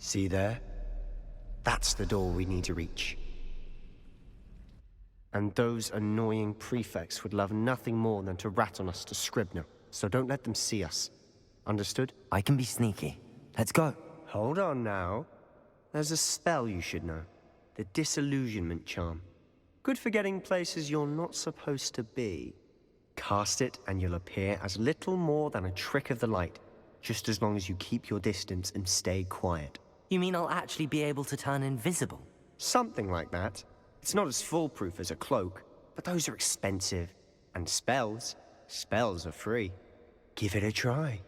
See there? That's the door we need to reach. And those annoying prefects would love nothing more than to rat on us to Scribner, so don't let them see us. Understood? I can be sneaky. Let's go. Hold on now. There's a spell you should know. The Disillusionment Charm. Good for getting places you're not supposed to be. Cast it and you'll appear as little more than a trick of the light, just as long as you keep your distance and stay quiet. You mean I'll actually be able to turn invisible? Something like that. It's not as foolproof as a cloak, but those are expensive. And spells are free. Give it a try.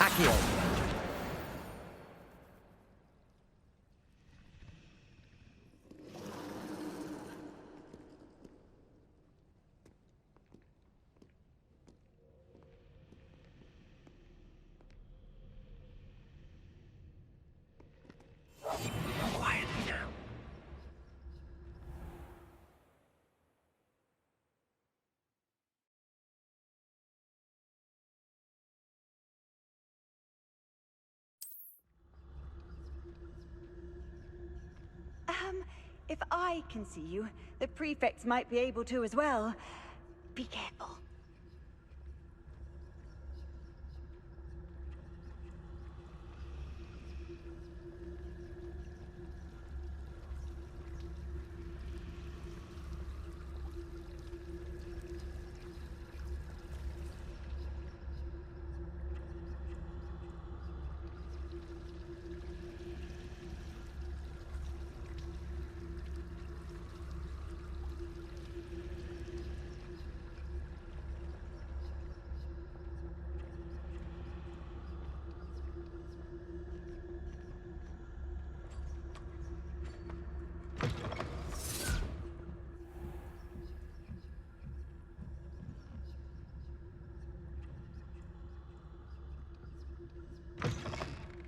Accio! Quietly now. If I can see you, the prefects might be able to as well. Be careful.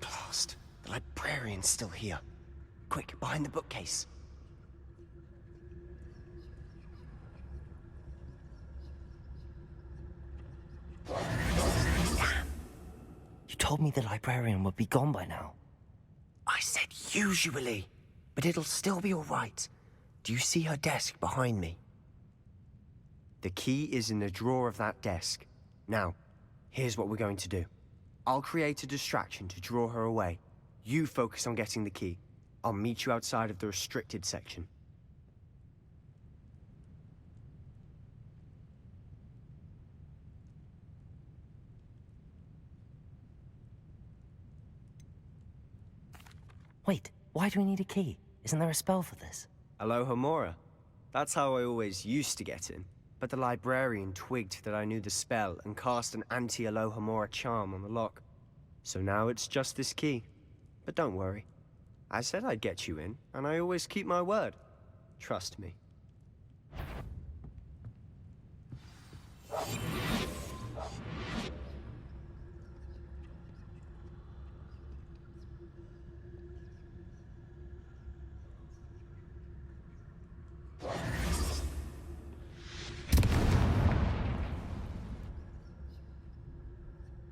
Blast. The librarian's still here. Quick, behind the bookcase. You told me the librarian would be gone by now. I said usually, but it'll still be all right. Do you see her desk behind me? The key is in the drawer of that desk. Now, here's what we're going to do. I'll create a distraction to draw her away. You focus on getting the key. I'll meet you outside of the restricted section. Wait, why do we need a key? Isn't there a spell for this? Alohomora. That's how I always used to get in. But the librarian twigged that I knew the spell and cast an anti-Alohomora charm on the lock. So now it's just this key. But don't worry. I said I'd get you in, and I always keep my word. Trust me.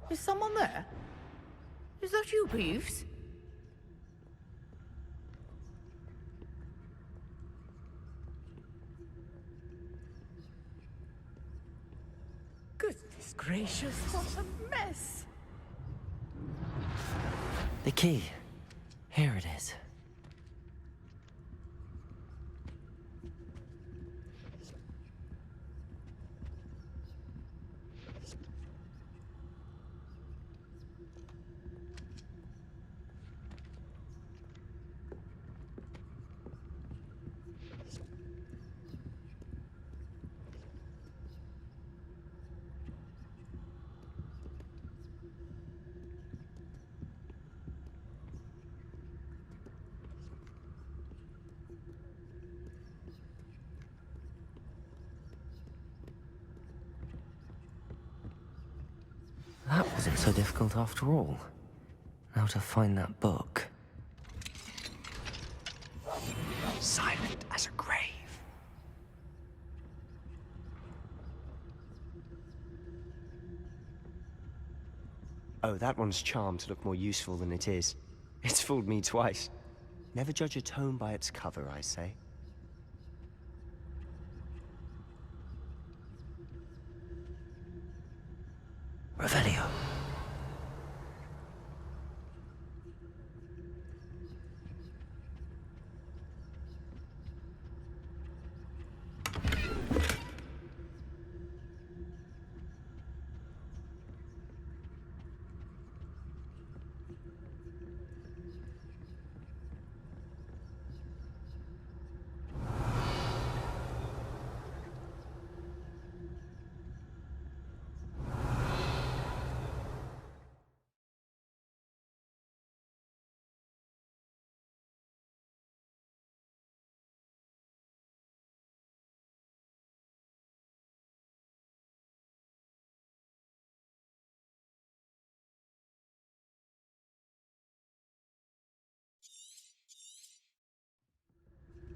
Is someone there? Is that you, Peeves? Goodness gracious, what a mess! The key. Here it is. That wasn't so difficult after all. Now to find that book. Silent as a grave. Oh, that one's charmed to look more useful than it is. It's fooled me twice. Never judge a tome by its cover, I say. Revelio.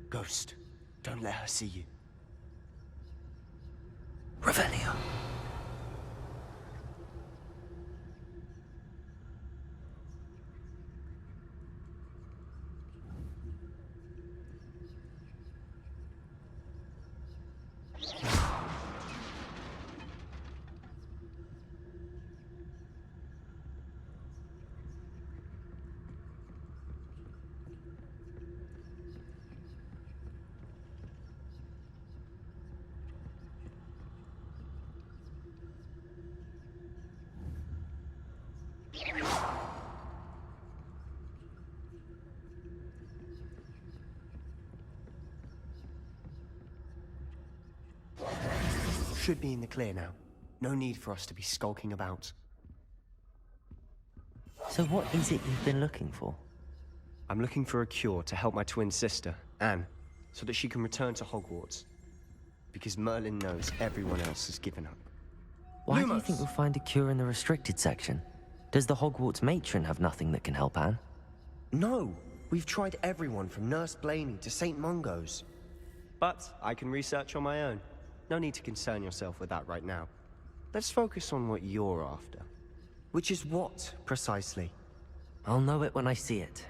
Ghost, don't let her see you. Revelio. Should be in the clear now. No need for us to be skulking about. So what is it you've been looking for? I'm looking for a cure to help my twin sister, Anne, so that she can return to Hogwarts. Because Merlin knows everyone else has given up. Why do you think we'll find a cure in the restricted section? Does the Hogwarts matron have nothing that can help Anne? No! We've tried everyone from Nurse Blaney to St. Mungo's. But I can research on my own. No need to concern yourself with that right now. Let's focus on what you're after. Which is what, precisely? I'll know it when I see it.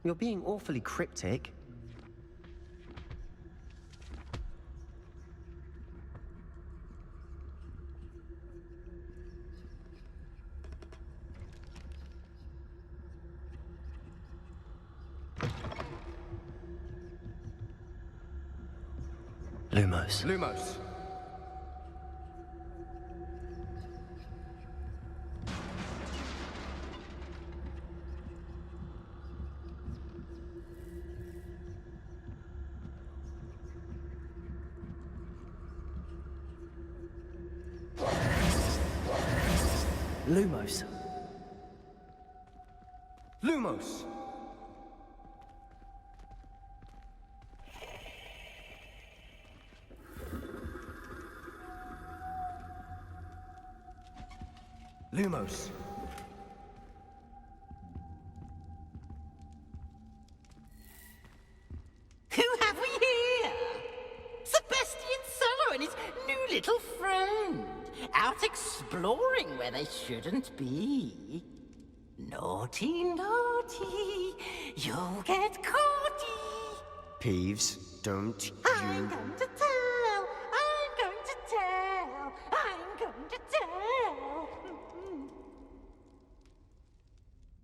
You're being awfully cryptic. Lumos. Lumos. Lumos. Lumos! Lumos. Who have we here? Sebastian Solo and his new little friend. Out exploring where they shouldn't be. Naughty, naughty. You'll get caughty. Peeves, don't I'm you... going to tell. I'm going to tell. I'm going to tell.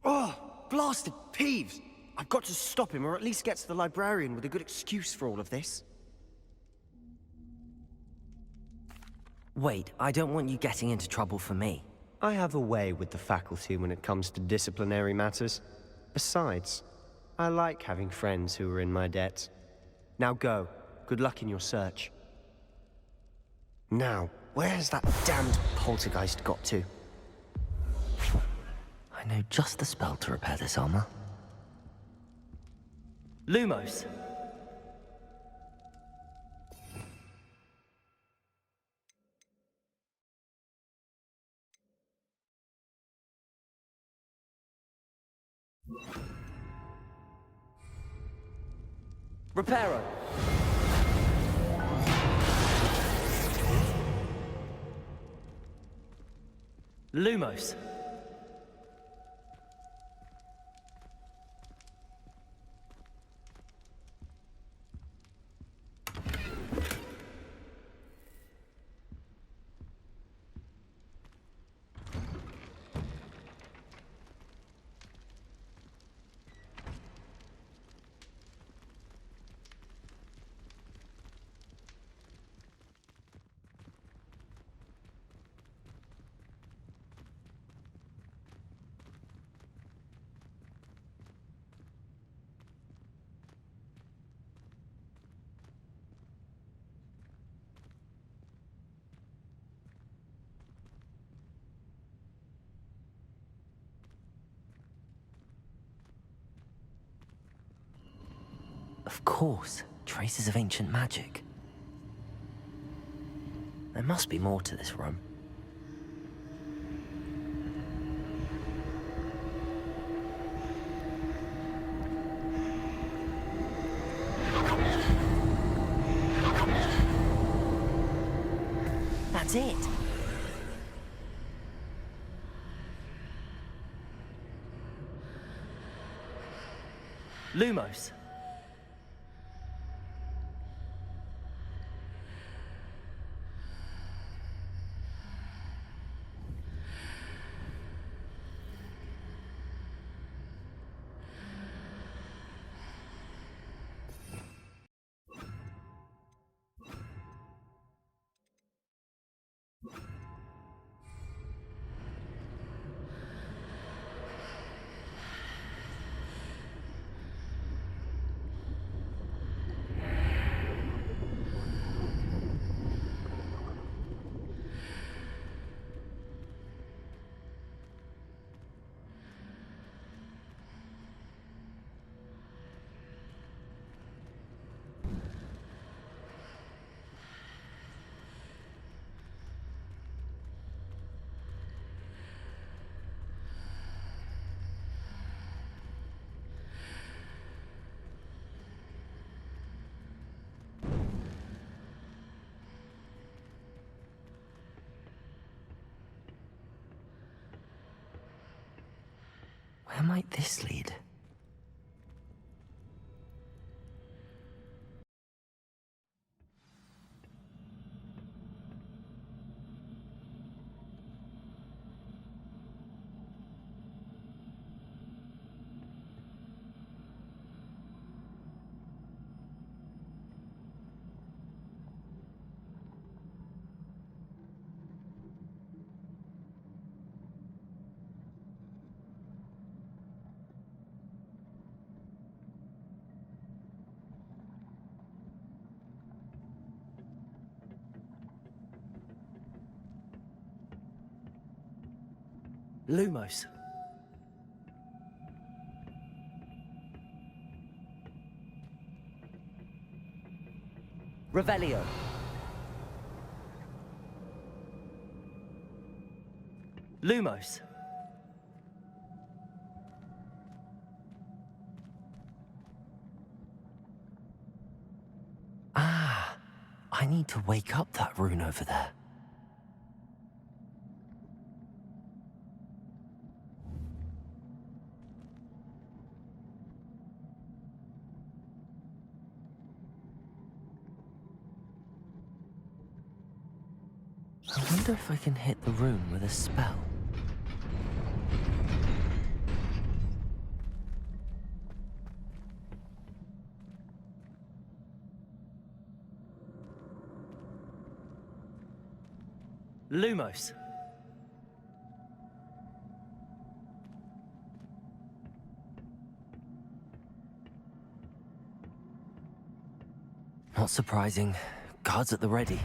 Oh, blasted Peeves! I've got to stop him, or at least get to the librarian with a good excuse for all of this. Wait, I don't want you getting into trouble for me. I have a way with the faculty when it comes to disciplinary matters. Besides, I like having friends who are in my debt. Now go. Good luck in your search. Now, where has that damned poltergeist got to? I know just the spell to repair this armor. Lumos. Reparo! Lumos! Of course, traces of ancient magic. There must be more to this room. That's it! Lumos! Where might this lead? Lumos. Revelio. Lumos. Ah, I need to wake up that rune over there. I wonder if I can hit the rune with a spell. Lumos. Not surprising. Guards at the ready.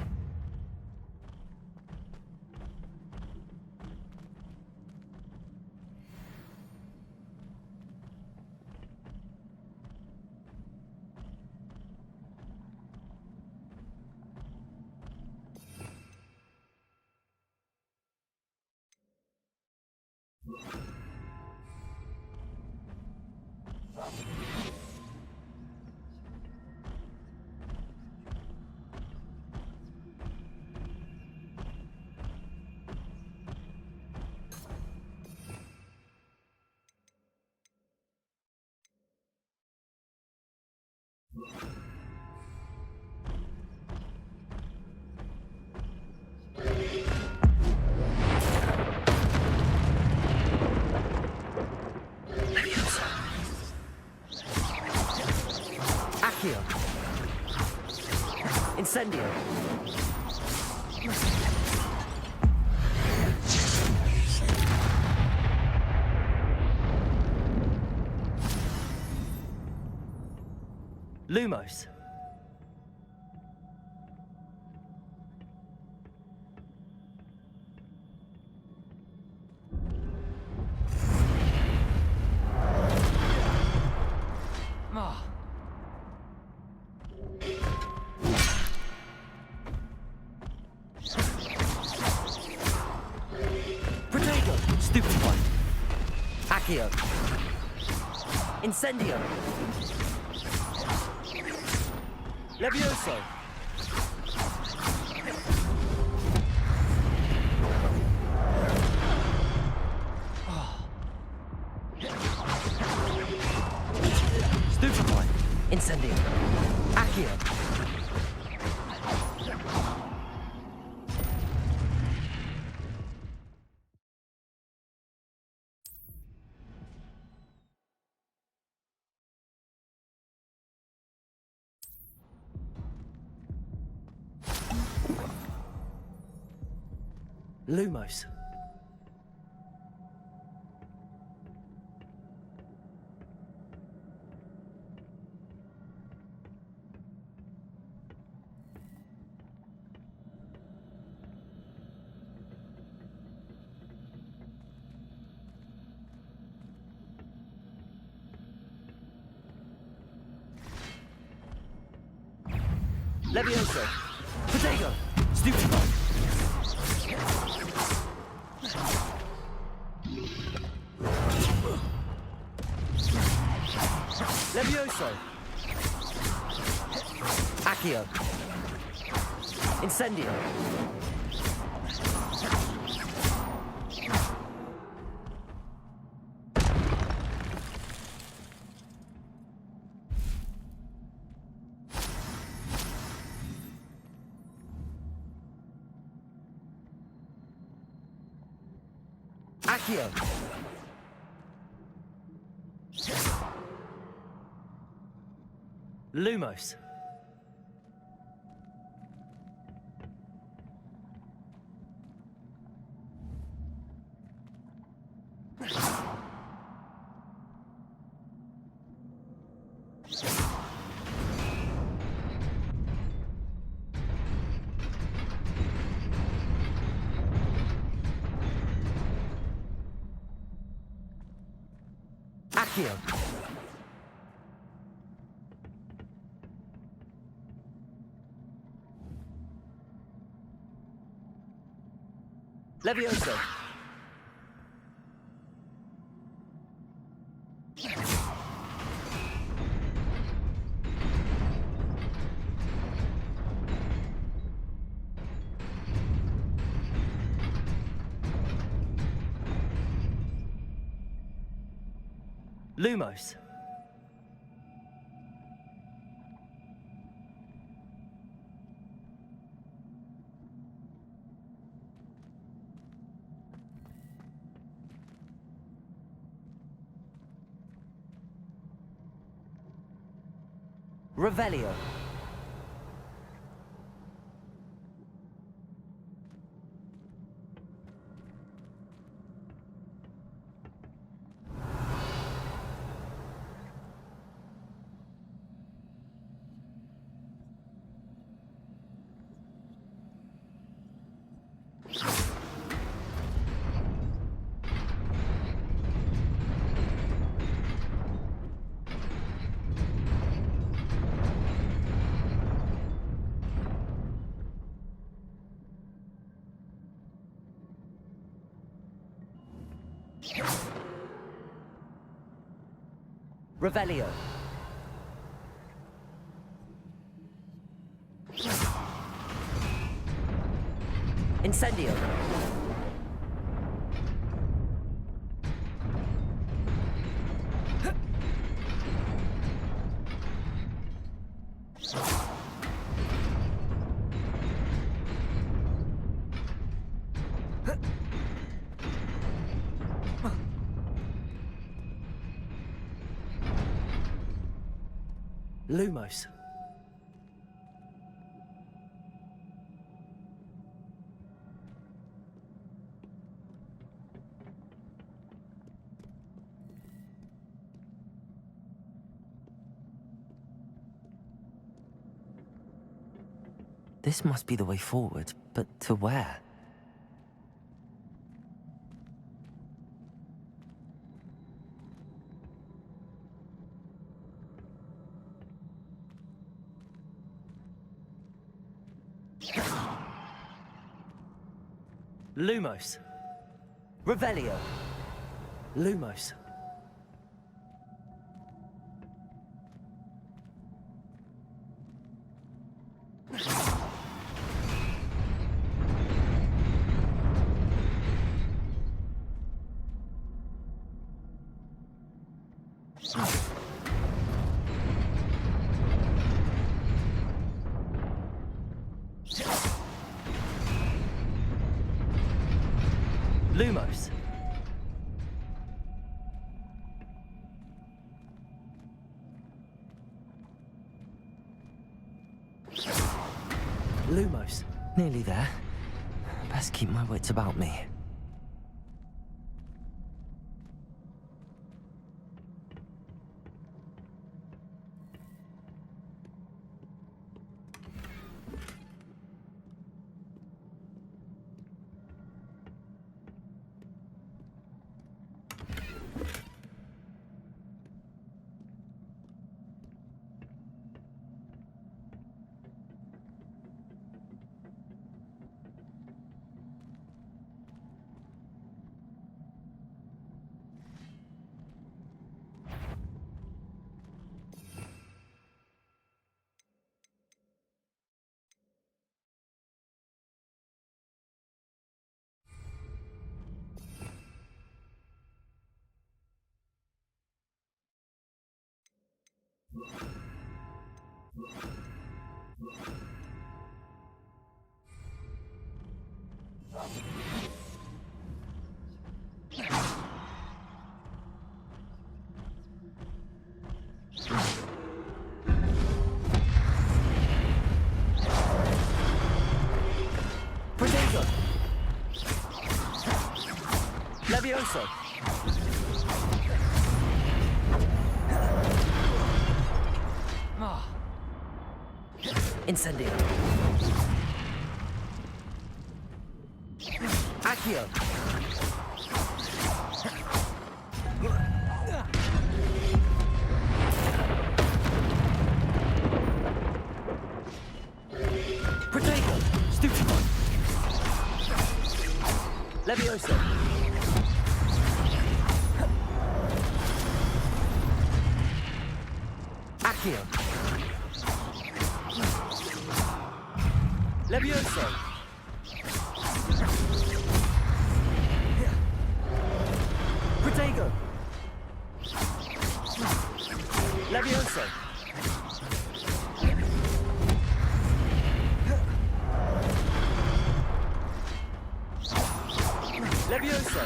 Accio. Incendio. Lumos. Ah. Protego. Stupefy. Accio. Incendio. Levioso. Stupefy. Incendio. Accio. Lumos. Levioso. Protego. Stupefy. Levioso. Accio. Incendio. Accio. Lumos. Accio. Levioso. Lumos. Revelio. Revelio. Incendio. Lumos. This must be the way forward, but to where? Lumos. Revelio. Lumos. Lumos. Lumos. Nearly there. Best keep my wits about me. Protego! Levioso! Incendio! Accio! Protego! Stupefy! Levioso! Accio! Levioso! Protego! Levioso! Levioso!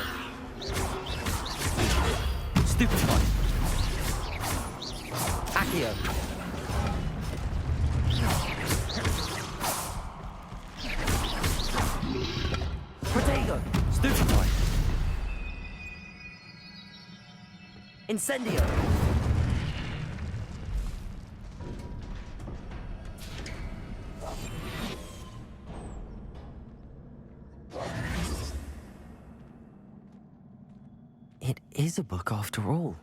Stupefy! Accio! Protego! Stupefy! Incendio! It is a book after all.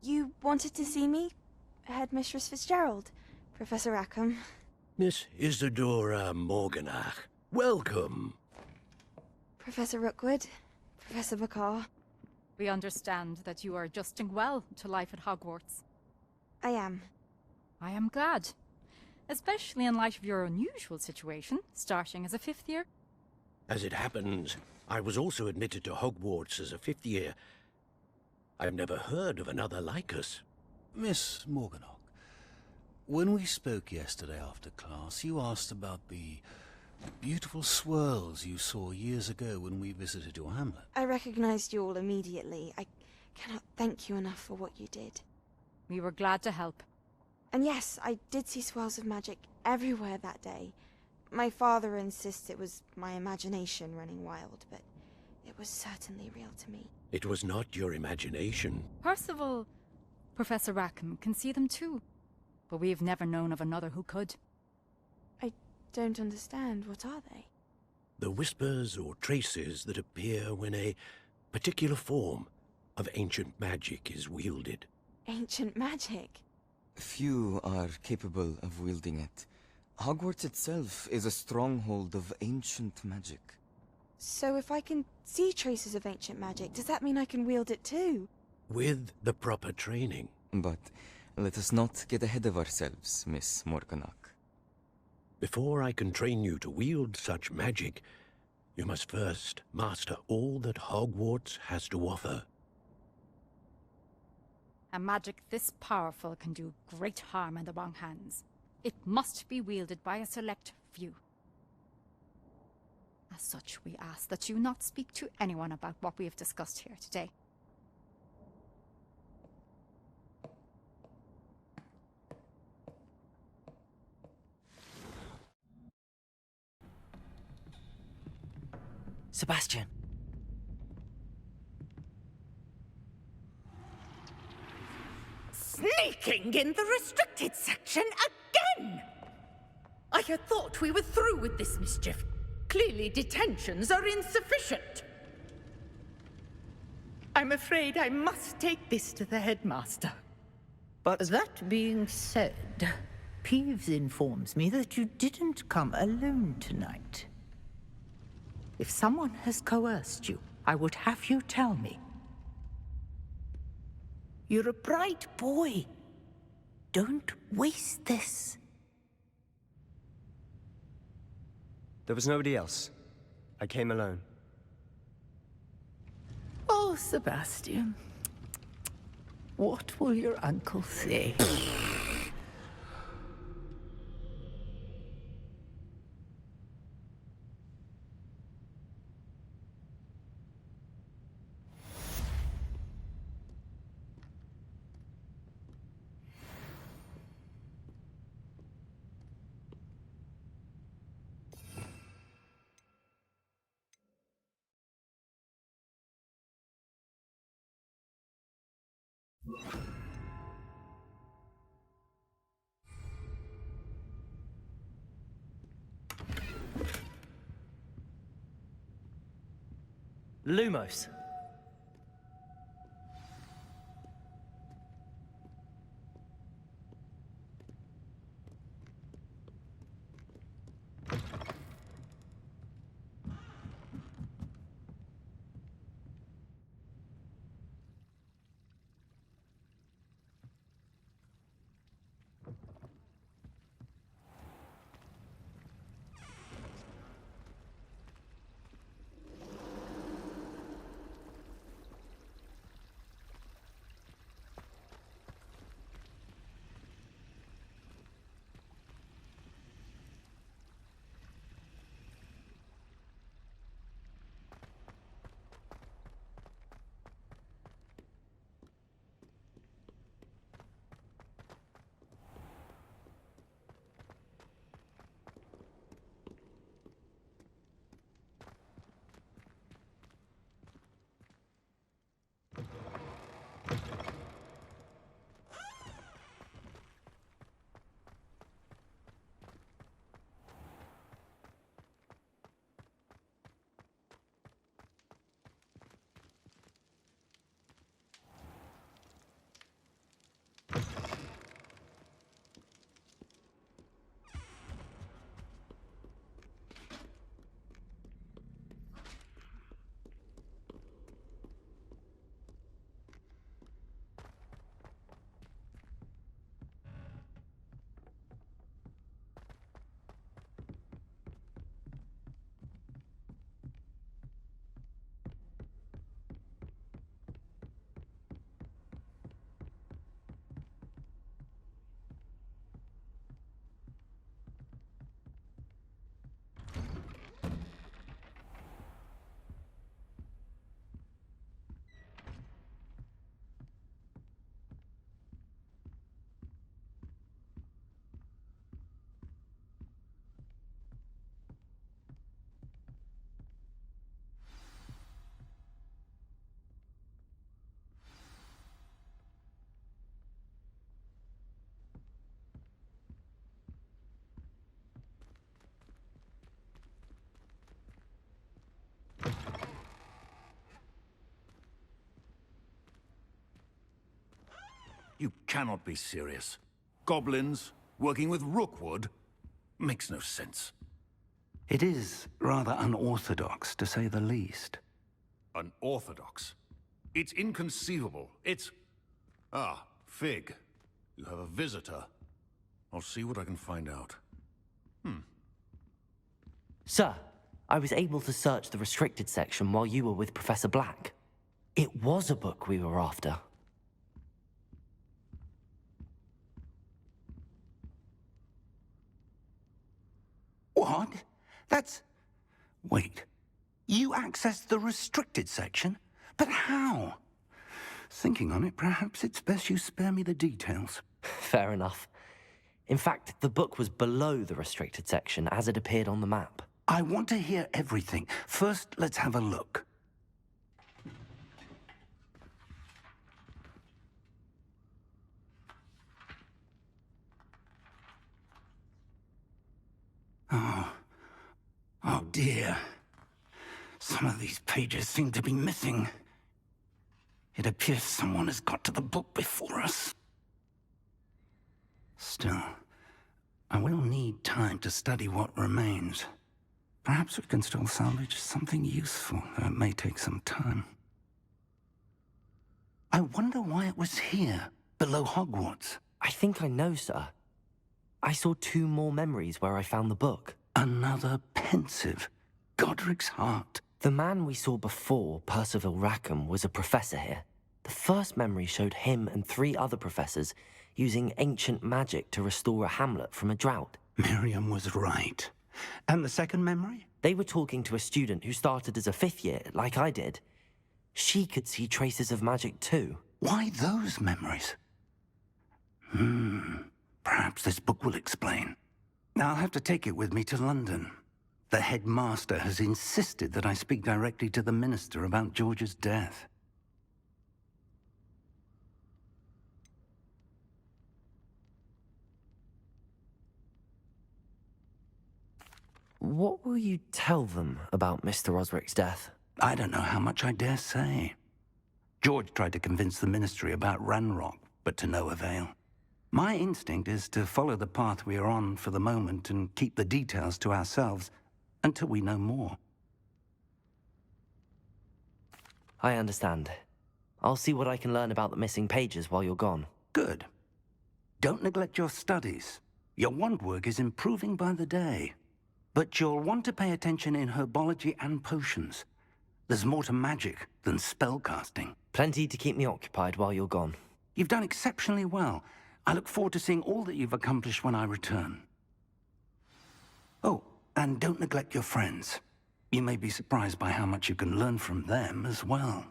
You wanted to see me? Headmistress Fitzgerald, Professor Rackham. Miss Isadora Morganach, welcome. Professor Rookwood, Professor Bakar. We understand that you are adjusting well to life at Hogwarts. I am. I am glad. Especially in light of your unusual situation, starting as a 5th year. As it happens, I was also admitted to Hogwarts as a 5th year. I've never heard of another like us. Miss Morganach, when we spoke yesterday after class, you asked about the beautiful swirls you saw years ago when we visited your hamlet. I recognized you all immediately. I cannot thank you enough for what you did. We were glad to help. And yes, I did see swirls of magic everywhere that day. My father insists it was my imagination running wild, but it was certainly real to me. It was not your imagination. Percival, Professor Rackham can see them too. But we've never known of another who could. I don't understand. What are they? The whispers or traces that appear when a particular form of ancient magic is wielded. Ancient magic? Few are capable of wielding it. Hogwarts itself is a stronghold of ancient magic. So if I can see traces of ancient magic, does that mean I can wield it too? With the proper training. But let us not get ahead of ourselves, Miss Morganach. Before I can train you to wield such magic, you must first master all that Hogwarts has to offer. A magic this powerful can do great harm in the wrong hands. It must be wielded by a select few. As such, we ask that you not speak to anyone about what we have discussed here today. Sebastian. Sneaking in the restricted section again! I had thought we were through with this mischief. Clearly detentions are insufficient. I'm afraid I must take this to the headmaster. But that being said, Peeves informs me that you didn't come alone tonight. If someone has coerced you, I would have you tell me. You're a bright boy. Don't waste this. There was nobody else. I came alone. Oh, Sebastian. What will your uncle say? Lumos. You cannot be serious. Goblins working with Rookwood? Makes no sense. It is rather unorthodox, to say the least. Unorthodox? It's inconceivable. It's... Ah, Fig. You have a visitor. I'll see what I can find out. Sir, I was able to search the restricted section while you were with Professor Black. It was a book we were after. What? That's... Wait. You accessed the restricted section? But how? Thinking on it, perhaps it's best you spare me the details. Fair enough. In fact, the book was below the restricted section as it appeared on the map. I want to hear everything. First, let's have a look. Oh dear. Some of these pages seem to be missing. It appears someone has got to the book before us. Still, I will need time to study what remains. Perhaps we can still salvage something useful, though it may take some time. I wonder why it was here, below Hogwarts. I think I know, sir. I saw 2 more memories where I found the book. Another pensive. Godric's heart. The man we saw before, Percival Rackham, was a professor here. The first memory showed him and 3 other professors using ancient magic to restore a hamlet from a drought. Miriam was right. And the second memory? They were talking to a student who started as a 5th year, like I did. She could see traces of magic too. Why those memories? Perhaps this book will explain. I'll have to take it with me to London. The headmaster has insisted that I speak directly to the minister about George's death. What will you tell them about Mr. Osric's death? I don't know how much I dare say. George tried to convince the ministry about Ranrock, but to no avail. My instinct is to follow the path we are on for the moment and keep the details to ourselves until we know more. I understand. I'll see what I can learn about the missing pages while you're gone. Good. Don't neglect your studies. Your wand work is improving by the day. But you'll want to pay attention in herbology and potions. There's more to magic than spellcasting. Plenty to keep me occupied while you're gone. You've done exceptionally well. I look forward to seeing all that you've accomplished when I return. Oh, and don't neglect your friends. You may be surprised by how much you can learn from them as well.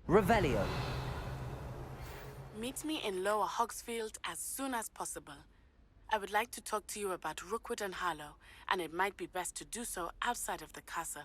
Revelio. Meet me in Lower Hogsfield as soon as possible. I would like to talk to you about Rookwood and Harlow, and it might be best to do so outside of the castle.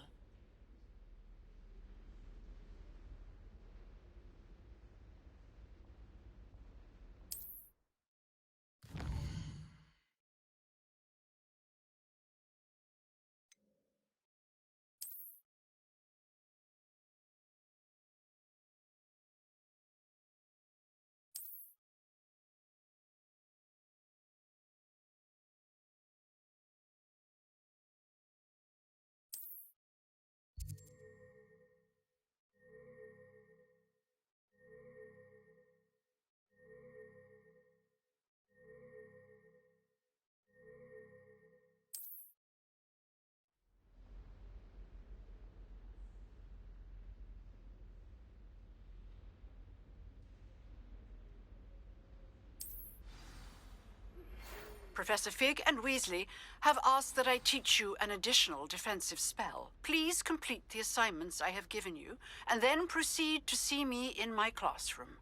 Professor Fig and Weasley have asked that I teach you an additional defensive spell. Please complete the assignments I have given you, and then proceed to see me in my classroom.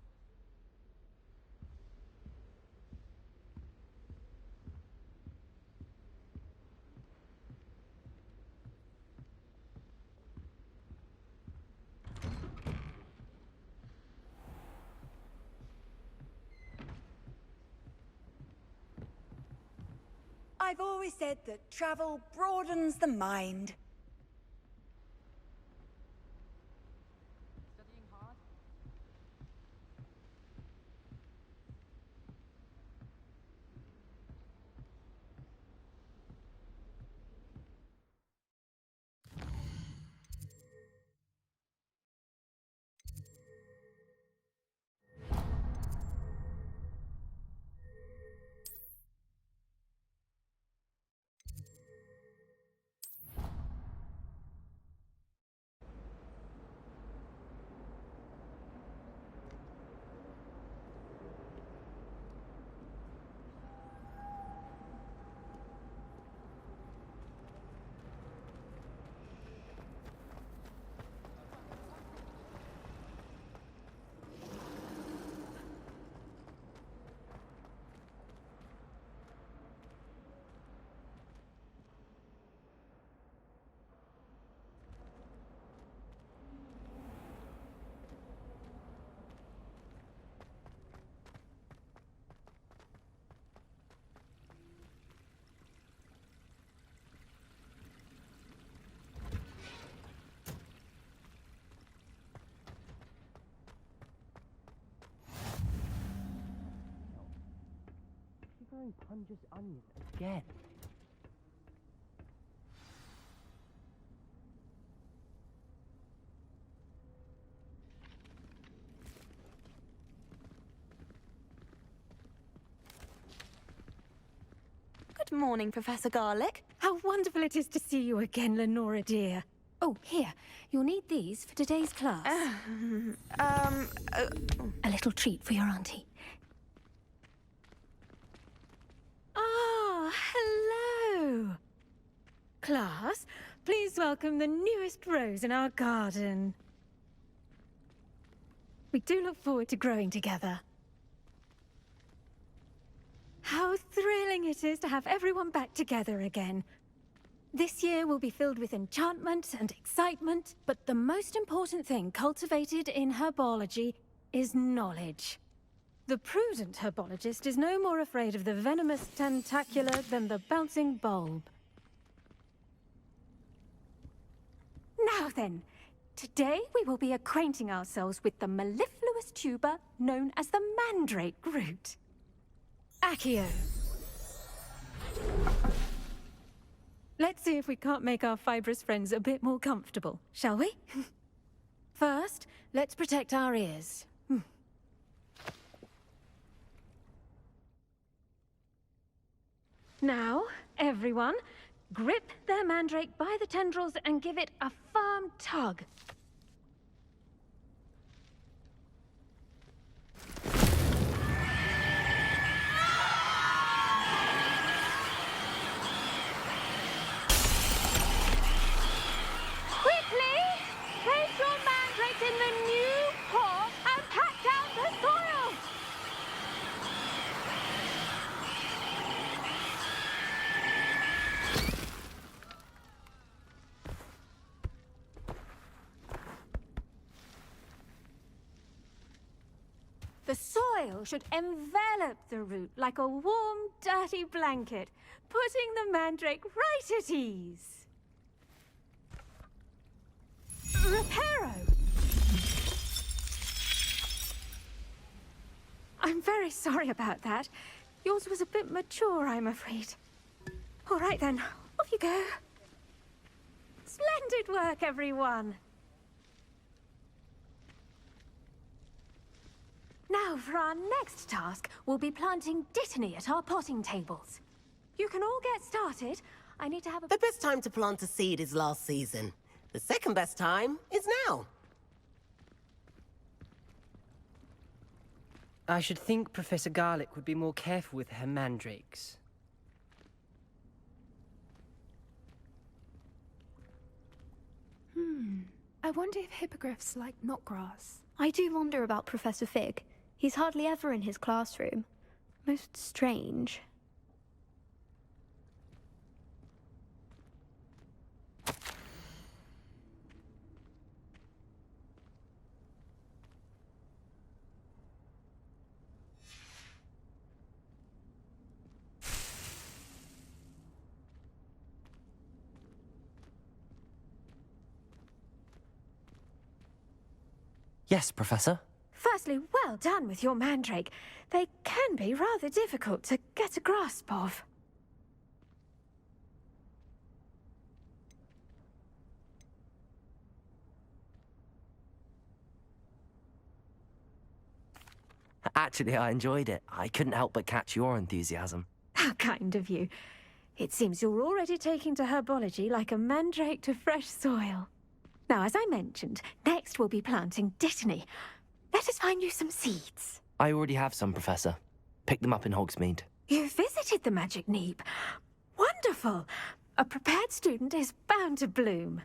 I've always said that travel broadens the mind. Very Punja's onion again. Good morning, Professor Garlick. How wonderful it is to see you again, Lenora dear. Oh, here. You'll need these for today's class. A little treat for your auntie. Ah, hello. Class, please welcome the newest rose in our garden. We do look forward to growing together. How thrilling it is to have everyone back together again. This year will be filled with enchantment and excitement, but the most important thing cultivated in herbology is knowledge. The prudent herbologist is no more afraid of the venomous tentacular than the bouncing bulb. Now then, today we will be acquainting ourselves with the mellifluous tuber known as the mandrake root. Accio. Let's see if we can't make our fibrous friends a bit more comfortable, shall we? First, let's protect our ears. Now, everyone, grip their mandrake by the tendrils and give it a firm tug. Quickly! Place your mandrake in the new pot and pack down the soil! The soil should envelop the root like a warm, dirty blanket, putting the mandrake right at ease. Reparo! I'm very sorry about that. Yours was a bit mature, I'm afraid. All right then, off you go. Splendid work, everyone! Now, for our next task, we'll be planting dittany at our potting tables. You can all get started. I need to have a... The best time to plant a seed is last season. The second best time is now. I should think Professor Garlick would be more careful with her mandrakes. I wonder if hippogriffs like knotgrass. I do wonder about Professor Fig. He's hardly ever in his classroom. Most strange. Yes, Professor. Firstly, well done with your mandrake. They can be rather difficult to get a grasp of. Actually, I enjoyed it. I couldn't help but catch your enthusiasm. How kind of you. It seems you're already taking to herbology like a mandrake to fresh soil. Now, as I mentioned, next we'll be planting dittany. Let us find you some seeds. I already have some, Professor. Picked them up in Hogsmeade. You visited the Magic Neep. Wonderful! A prepared student is bound to bloom.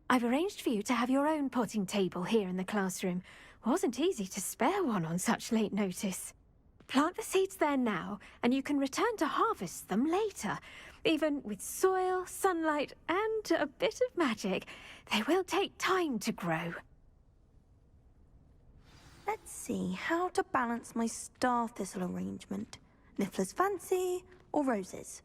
I've arranged for you to have your own potting table here in the classroom. Wasn't easy to spare one on such late notice. Plant the seeds there now, and you can return to harvest them later. Even with soil, sunlight, and a bit of magic, they will take time to grow. Let's see how to balance my star thistle arrangement. Niffler's fancy or roses?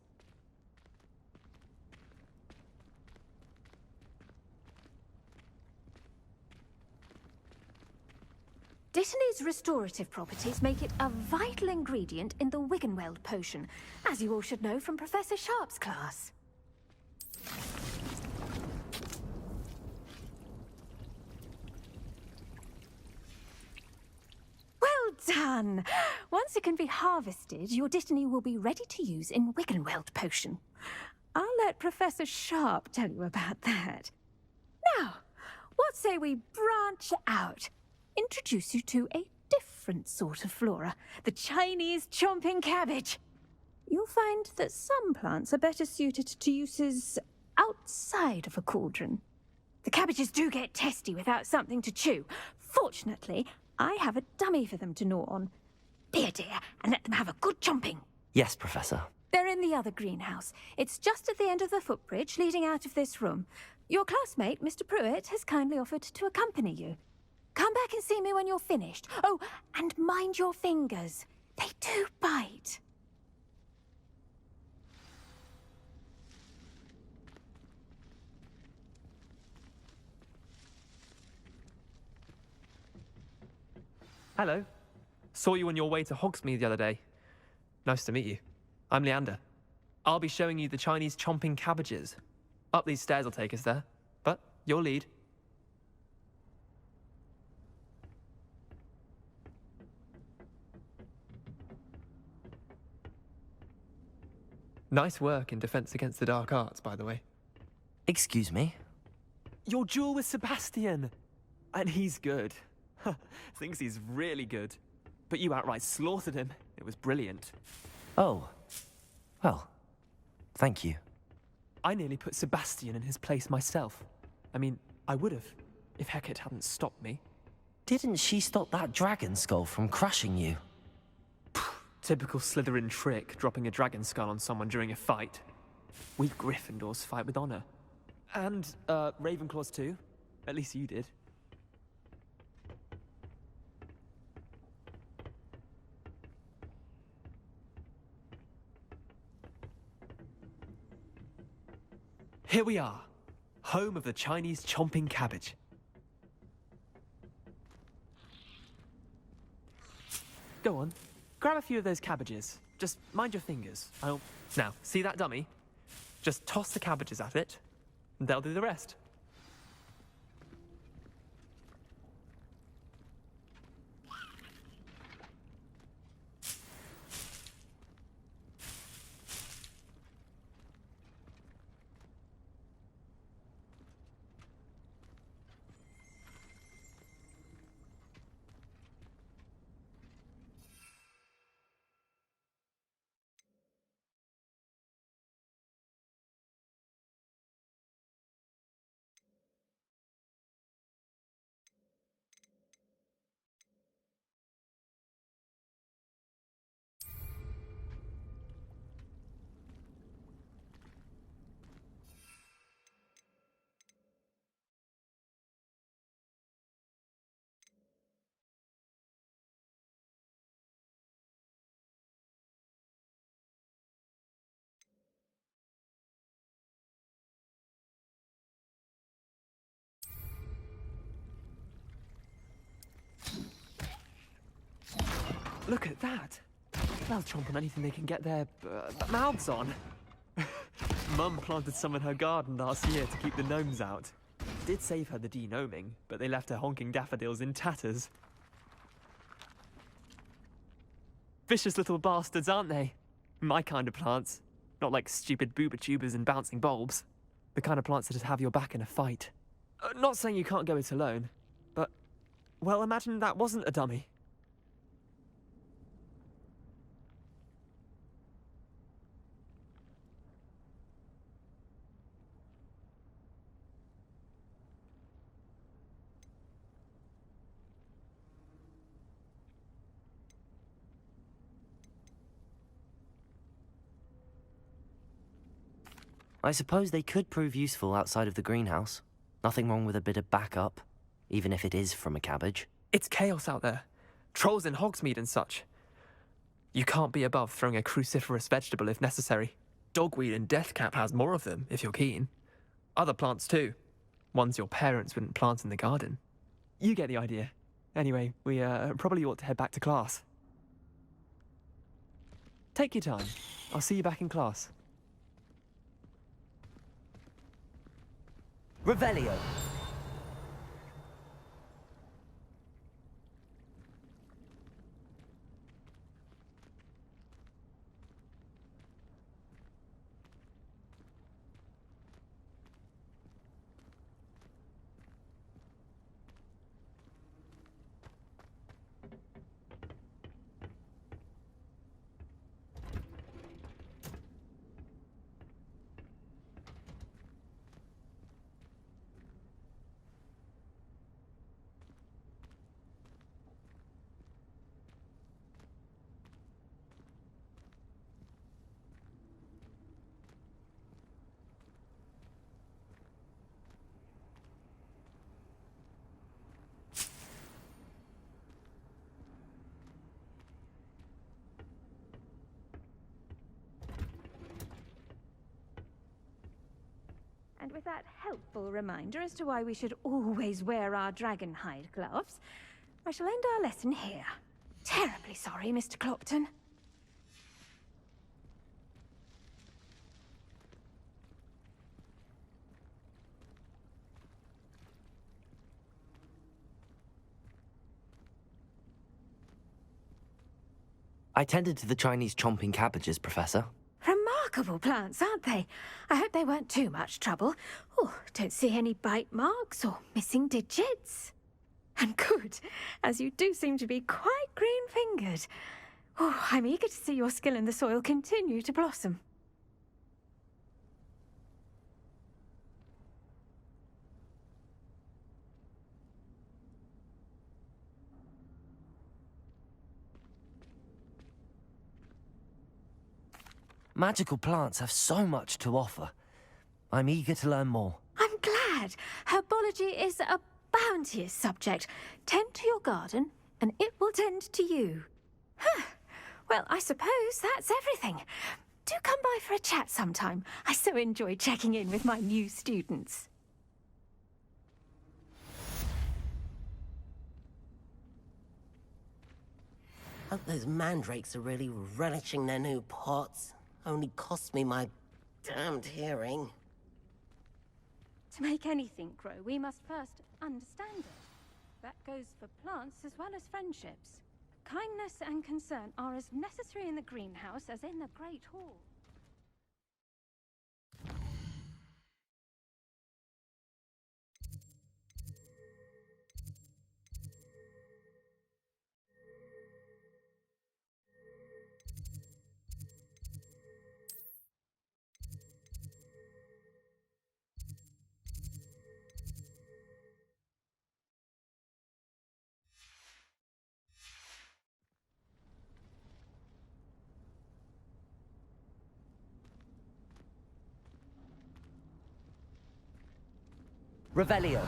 Dittany's restorative properties make it a vital ingredient in the Wiggenweld potion, as you all should know from Professor Sharp's class. Well done! Once it can be harvested, your Dittany will be ready to use in Wiggenweld potion. I'll let Professor Sharp tell you about that. Now, what say we branch out? Introduce you to a different sort of flora, the Chinese chomping cabbage. You'll find that some plants are better suited to uses outside of a cauldron. The cabbages do get testy without something to chew. Fortunately, I have a dummy for them to gnaw on. Be a dear and let them have a good chomping. Yes, Professor. They're in the other greenhouse. It's just at the end of the footbridge leading out of this room. Your classmate, Mr. Pruitt, has kindly offered to accompany you. Come back and see me when you're finished. Oh, and mind your fingers. They do bite. Hello. Saw you on your way to Hogsmeade the other day. Nice to meet you. I'm Leander. I'll be showing you the Chinese chomping cabbages. Up these stairs will take us there, but you'll lead. Nice work in Defense Against the Dark Arts, by the way. Excuse me? Your duel with Sebastian! And he's good. Thinks he's really good. But you outright slaughtered him. It was brilliant. Oh. Well, thank you. I nearly put Sebastian in his place myself. I mean, I would have, if Hecate hadn't stopped me. Didn't she stop that dragon skull from crushing you? Typical Slytherin trick, dropping a dragon skull on someone during a fight. We Gryffindors fight with honor. And, Ravenclaws too. At least you did. Here we are, home of the Chinese chomping cabbage. Go on, grab a few of those cabbages. Just mind your fingers. Now, see that dummy? Just toss the cabbages at it, and they'll do the rest. Look at that. They'll chomp on anything they can get their mouths on. Mum planted some in her garden last year to keep the gnomes out. Did save her the denoming, but they left her honking daffodils in tatters. Vicious little bastards, aren't they? My kind of plants. Not like stupid booba tubers and bouncing bulbs. The kind of plants that'd have your back in a fight. Not saying you can't go it alone, but, well, imagine that wasn't a dummy. I suppose they could prove useful outside of the greenhouse. Nothing wrong with a bit of backup, even if it is from a cabbage. It's chaos out there. Trolls in Hogsmeade and such. You can't be above throwing a cruciferous vegetable if necessary. Dogweed and deathcap has more of them, if you're keen. Other plants too. Ones your parents wouldn't plant in the garden. You get the idea. Anyway, we probably ought to head back to class. Take your time. I'll see you back in class. Revelio. And with that helpful reminder as to why we should always wear our dragon hide gloves, I shall end our lesson here. Terribly sorry, Mr. Clopton. I tended to the Chinese chomping cabbages, Professor. Remarkable plants, aren't they? I hope they weren't too much trouble. Oh, don't see any bite marks or missing digits. And good, as you do seem to be quite green-fingered. Oh, I'm eager to see your skill in the soil continue to blossom. Magical plants have so much to offer. I'm eager to learn more. I'm glad. Herbology is a bounteous subject. Tend to your garden, and it will tend to you. Huh. Well, I suppose that's everything. Do come by for a chat sometime. I so enjoy checking in with my new students. Hope those mandrakes are really relishing their new pots. Only cost me my damned hearing. To make anything grow, we must first understand it. That goes for plants as well as friendships. Kindness and concern are as necessary in the greenhouse as in the Great Hall. Revelio.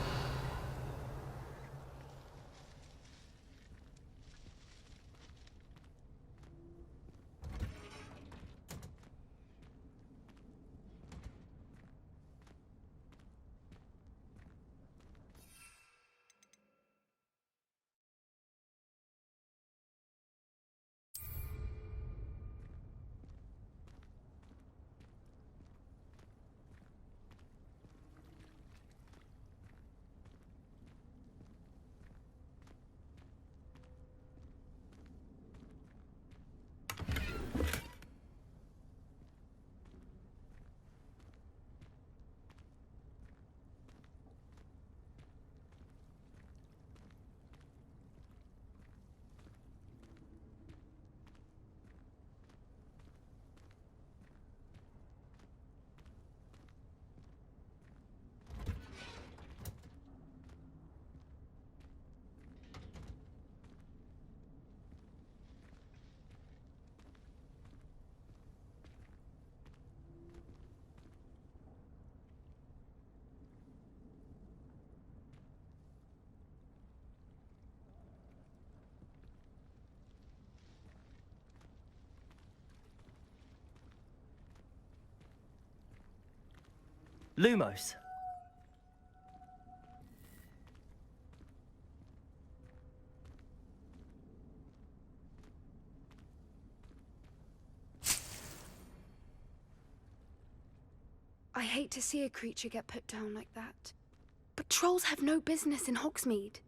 Lumos. I hate to see a creature get put down like that. But trolls have no business in Hogsmeade.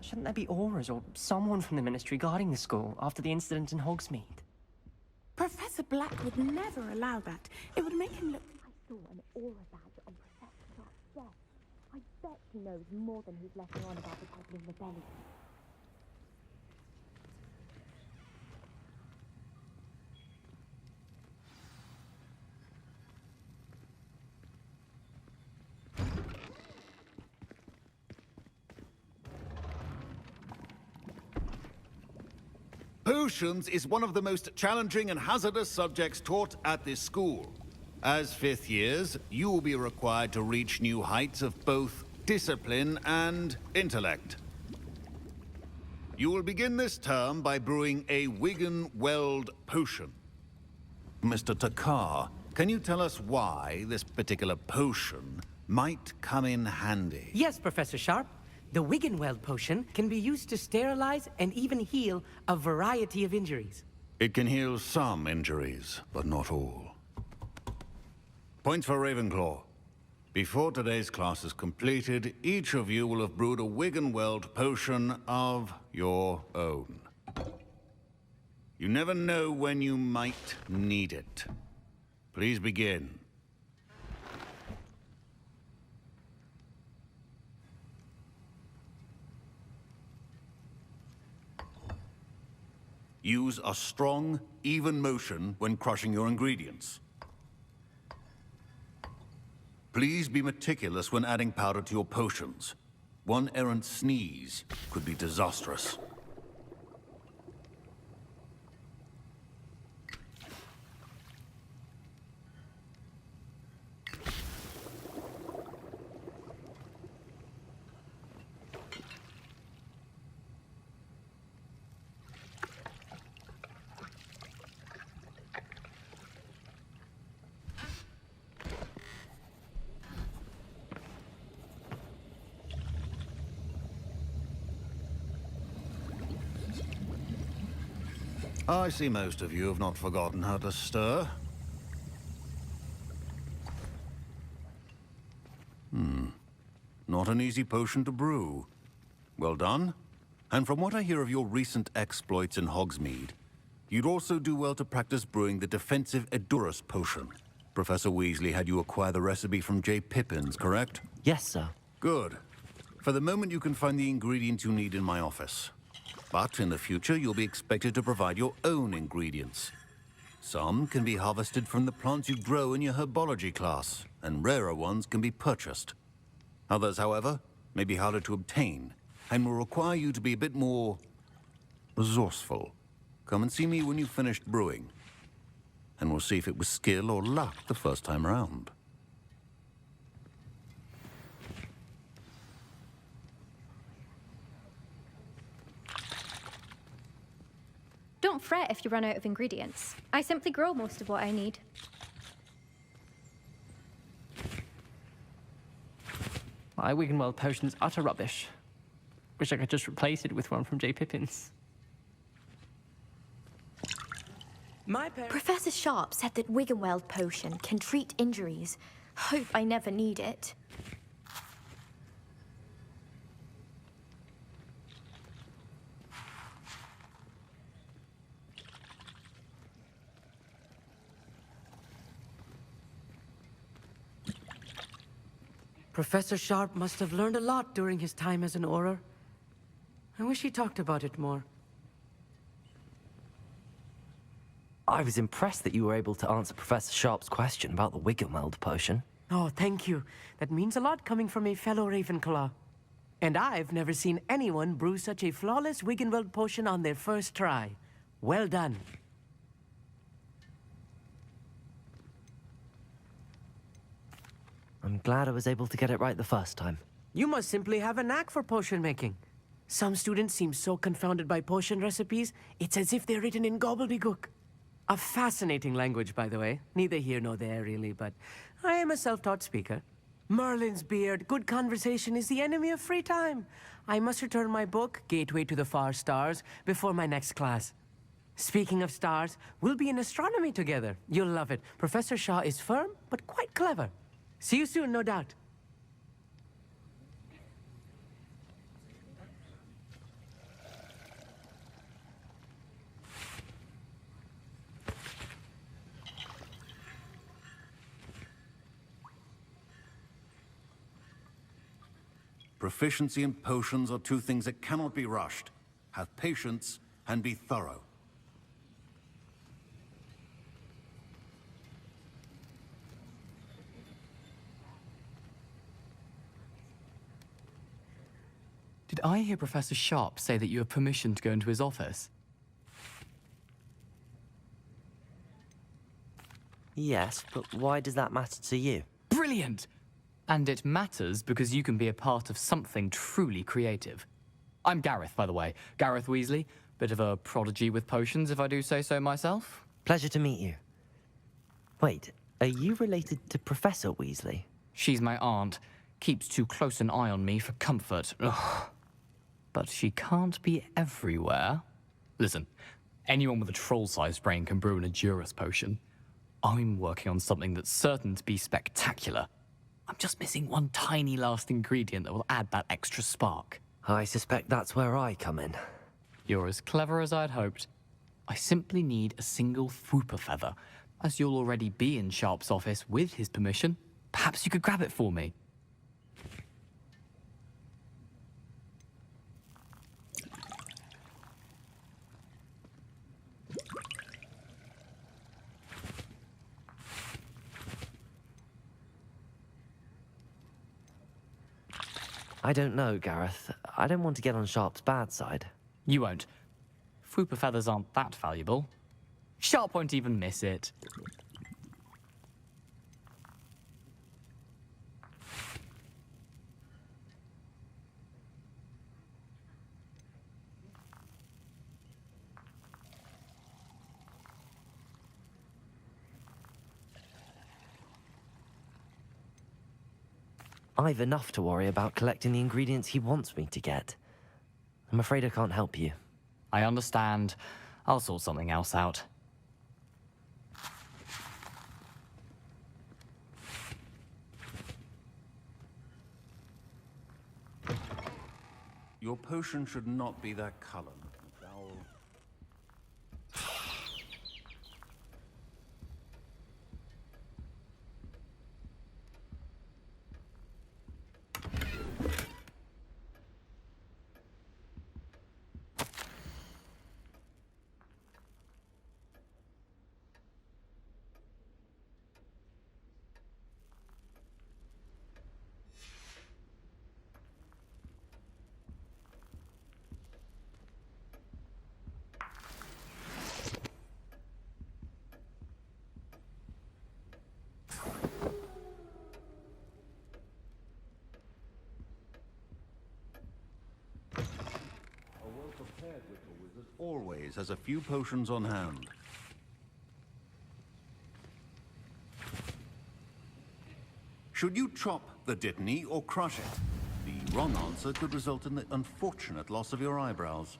Shouldn't there be auras or someone from the Ministry guarding the school after the incident in Hogsmeade? Professor Black would never allow that. It would make him look... I saw an aura badge on Professor Clark's desk. I bet he knows more than he's letting on about the Goblin Rebellion. Potions is one of the most challenging and hazardous subjects taught at this school. As fifth years, you will be required to reach new heights of both discipline and intellect. You will begin this term by brewing a Wigan-Weld potion. Mr. Takar, can you tell us why this particular potion might come in handy? Yes, Professor Sharp. The Wiggenweld potion can be used to sterilize and even heal a variety of injuries. It can heal some injuries, but not all. Points for Ravenclaw. Before today's class is completed, each of you will have brewed a Wiggenweld potion of your own. You never know when you might need it. Please begin. Use a strong, even motion when crushing your ingredients. Please be meticulous when adding powder to your potions. One errant sneeze could be disastrous. I see most of you have not forgotten how to stir. Not an easy potion to brew. Well done. And from what I hear of your recent exploits in Hogsmeade, you'd also do well to practice brewing the defensive Edurus potion. Professor Weasley had you acquire the recipe from J. Pippin's, correct? Yes, sir. Good. For the moment, you can find the ingredients you need in my office. But in the future, you'll be expected to provide your own ingredients. Some can be harvested from the plants you grow in your herbology class, and rarer ones can be purchased. Others, however, may be harder to obtain, and will require you to be a bit more resourceful. Come and see me when you've finished brewing, and we'll see if it was skill or luck the first time around. Don't fret if you run out of ingredients. I simply grow most of what I need. My Wiggenweld potion's utter rubbish. Wish I could just replace it with one from J. Pippin's. Professor Sharp said that Wiggenweld potion can treat injuries. Hope I never need it. Professor Sharp must have learned a lot during his time as an Auror. I wish he talked about it more. I was impressed that you were able to answer Professor Sharp's question about the Wiggenweld potion. Oh, thank you. That means a lot coming from a fellow Ravenclaw. And I've never seen anyone brew such a flawless Wiggenweld potion on their first try. Well done. I'm glad I was able to get it right the first time. You must simply have a knack for potion making. Some students seem so confounded by potion recipes, it's as if they're written in gobbledygook. A fascinating language, by the way. Neither here nor there, really, but I am a self-taught speaker. Merlin's beard, good conversation is the enemy of free time. I must return my book, Gateway to the Far Stars, before my next class. Speaking of stars, we'll be in astronomy together. You'll love it. Professor Shaw is firm, but quite clever. See you soon, no doubt. Proficiency in potions are two things that cannot be rushed. Have patience and be thorough. Did I hear Professor Sharp say that you have permission to go into his office? Yes, but why does that matter to you? Brilliant! And it matters because you can be a part of something truly creative. I'm Gareth, by the way. Gareth Weasley. Bit of a prodigy with potions, if I do say so myself. Pleasure to meet you. Wait, are you related to Professor Weasley? She's my aunt. Keeps too close an eye on me for comfort. Ugh. But she can't be everywhere. Listen, anyone with a troll-sized brain can brew an Edurus potion. I'm working on something that's certain to be spectacular. I'm just missing one tiny last ingredient that will add that extra spark. I suspect that's where I come in. You're as clever as I'd hoped. I simply need a single Fwooper feather. As you'll already be in Sharp's office with his permission, perhaps you could grab it for me. I don't know, Gareth. I don't want to get on Sharp's bad side. You won't. Fwooper feathers aren't that valuable. Sharp won't even miss it. I've enough to worry about collecting the ingredients he wants me to get. I'm afraid I can't help you. I understand. I'll sort something else out. Your potion should not be that color. Always has a few potions on hand. Should you chop the dittany or crush it? The wrong answer could result in the unfortunate loss of your eyebrows.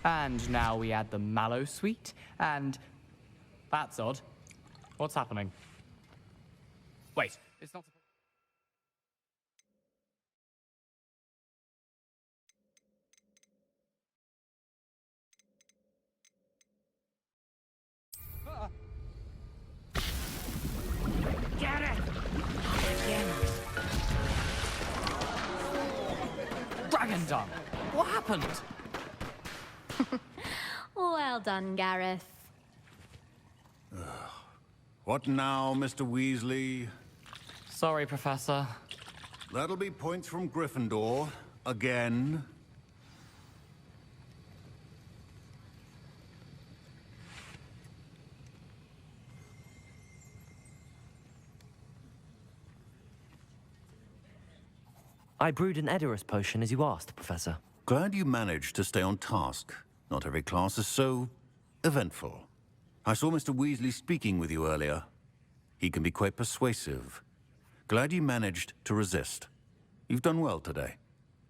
And now we add the mallow sweet, and... That's odd. What's happening? Wait, it's not... Get it! Dragon dung! What happened? Well done, Gareth. What now, Mr. Weasley? Sorry, Professor. That'll be points from Gryffindor. Again. I brewed an Edorus potion as you asked, Professor. Glad you managed to stay on task. Not every class is so eventful. I saw Mr. Weasley speaking with you earlier. He can be quite persuasive. Glad you managed to resist. You've done well today.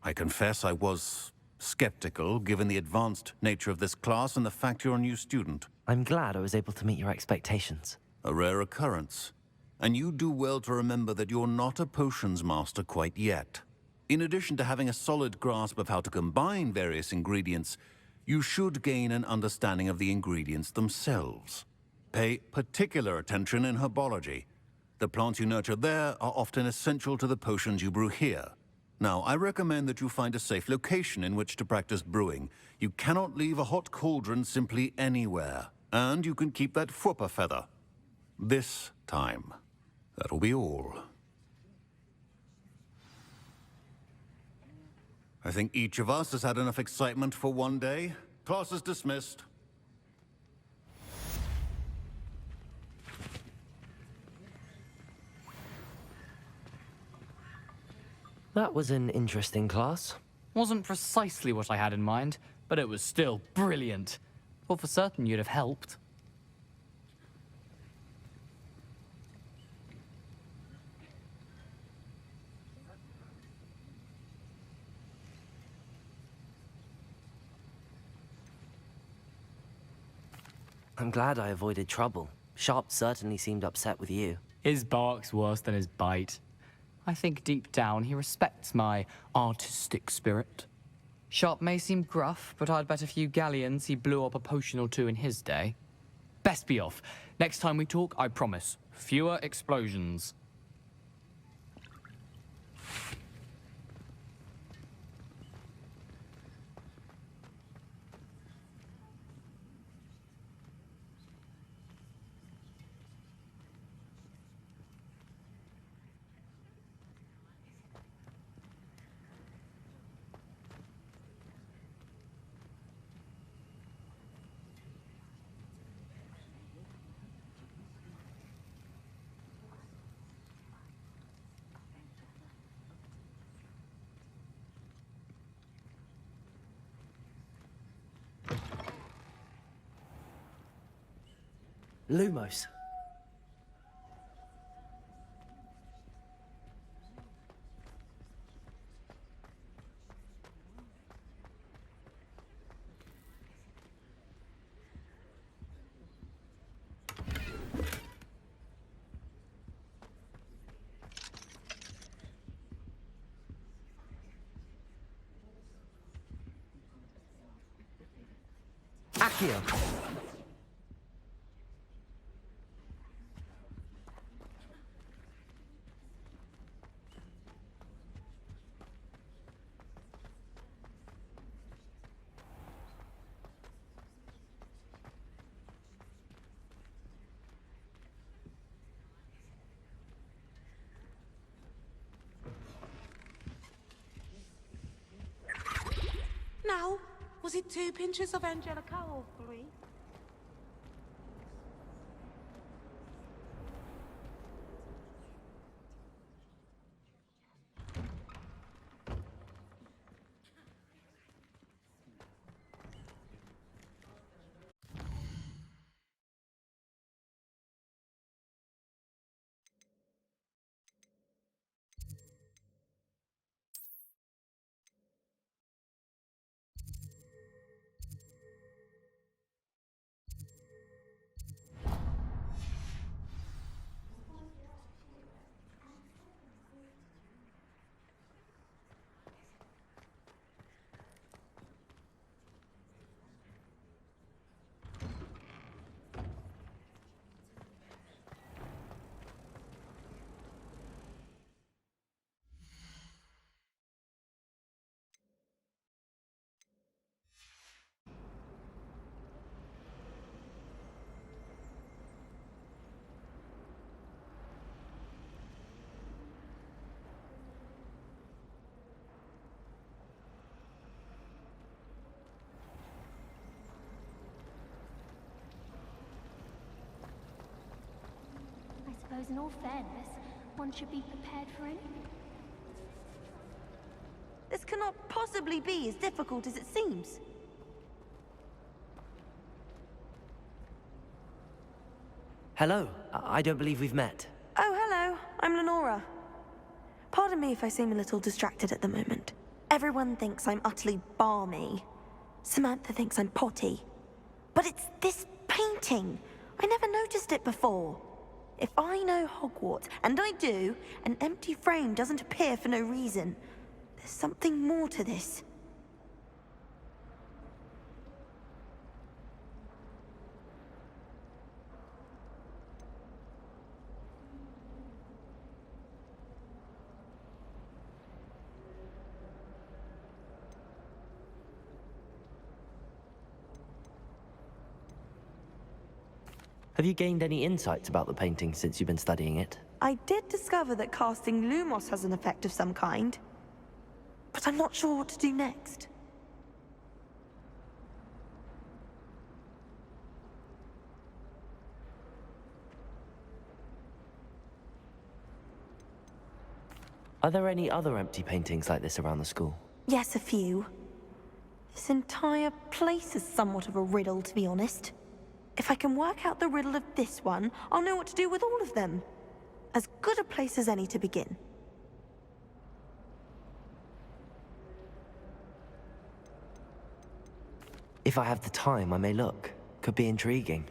I confess I was skeptical, given the advanced nature of this class and the fact you're a new student. I'm glad I was able to meet your expectations. A rare occurrence. And you do well to remember that you're not a potions master quite yet. In addition to having a solid grasp of how to combine various ingredients, you should gain an understanding of the ingredients themselves. Pay particular attention in herbology. The plants you nurture there are often essential to the potions you brew here. Now, I recommend that you find a safe location in which to practice brewing. You cannot leave a hot cauldron simply anywhere. And you can keep that Fwooper feather. This time. That'll be all. I think each of us has had enough excitement for one day. Class is dismissed. That was an interesting class. Wasn't precisely what I had in mind, but it was still brilliant. Thought for certain you'd have helped. I'm glad I avoided trouble. Sharp certainly seemed upset with you. His bark's worse than his bite. I think deep down he respects my artistic spirit. Sharp may seem gruff, but I'd bet a few galleons he blew up a potion or two in his day. Best be off. Next time we talk, I promise, fewer explosions. Lumos. Accio. Now, was it 2 pinches of Angelica or 3? I suppose in all fairness, one should be prepared for anything. This cannot possibly be as difficult as it seems. Hello. I don't believe we've met. Oh, hello. I'm Lenora. Pardon me if I seem a little distracted at the moment. Everyone thinks I'm utterly balmy. Samantha thinks I'm potty. But it's this painting. I never noticed it before. If I know Hogwarts, and I do, an empty frame doesn't appear for no reason. There's something more to this. Have you gained any insights about the painting since you've been studying it? I did discover that casting Lumos has an effect of some kind. But I'm not sure what to do next. Are there any other empty paintings like this around the school? Yes, a few. This entire place is somewhat of a riddle, to be honest. If I can work out the riddle of this one, I'll know what to do with all of them. As good a place as any to begin. If I have the time, I may look. Could be intriguing.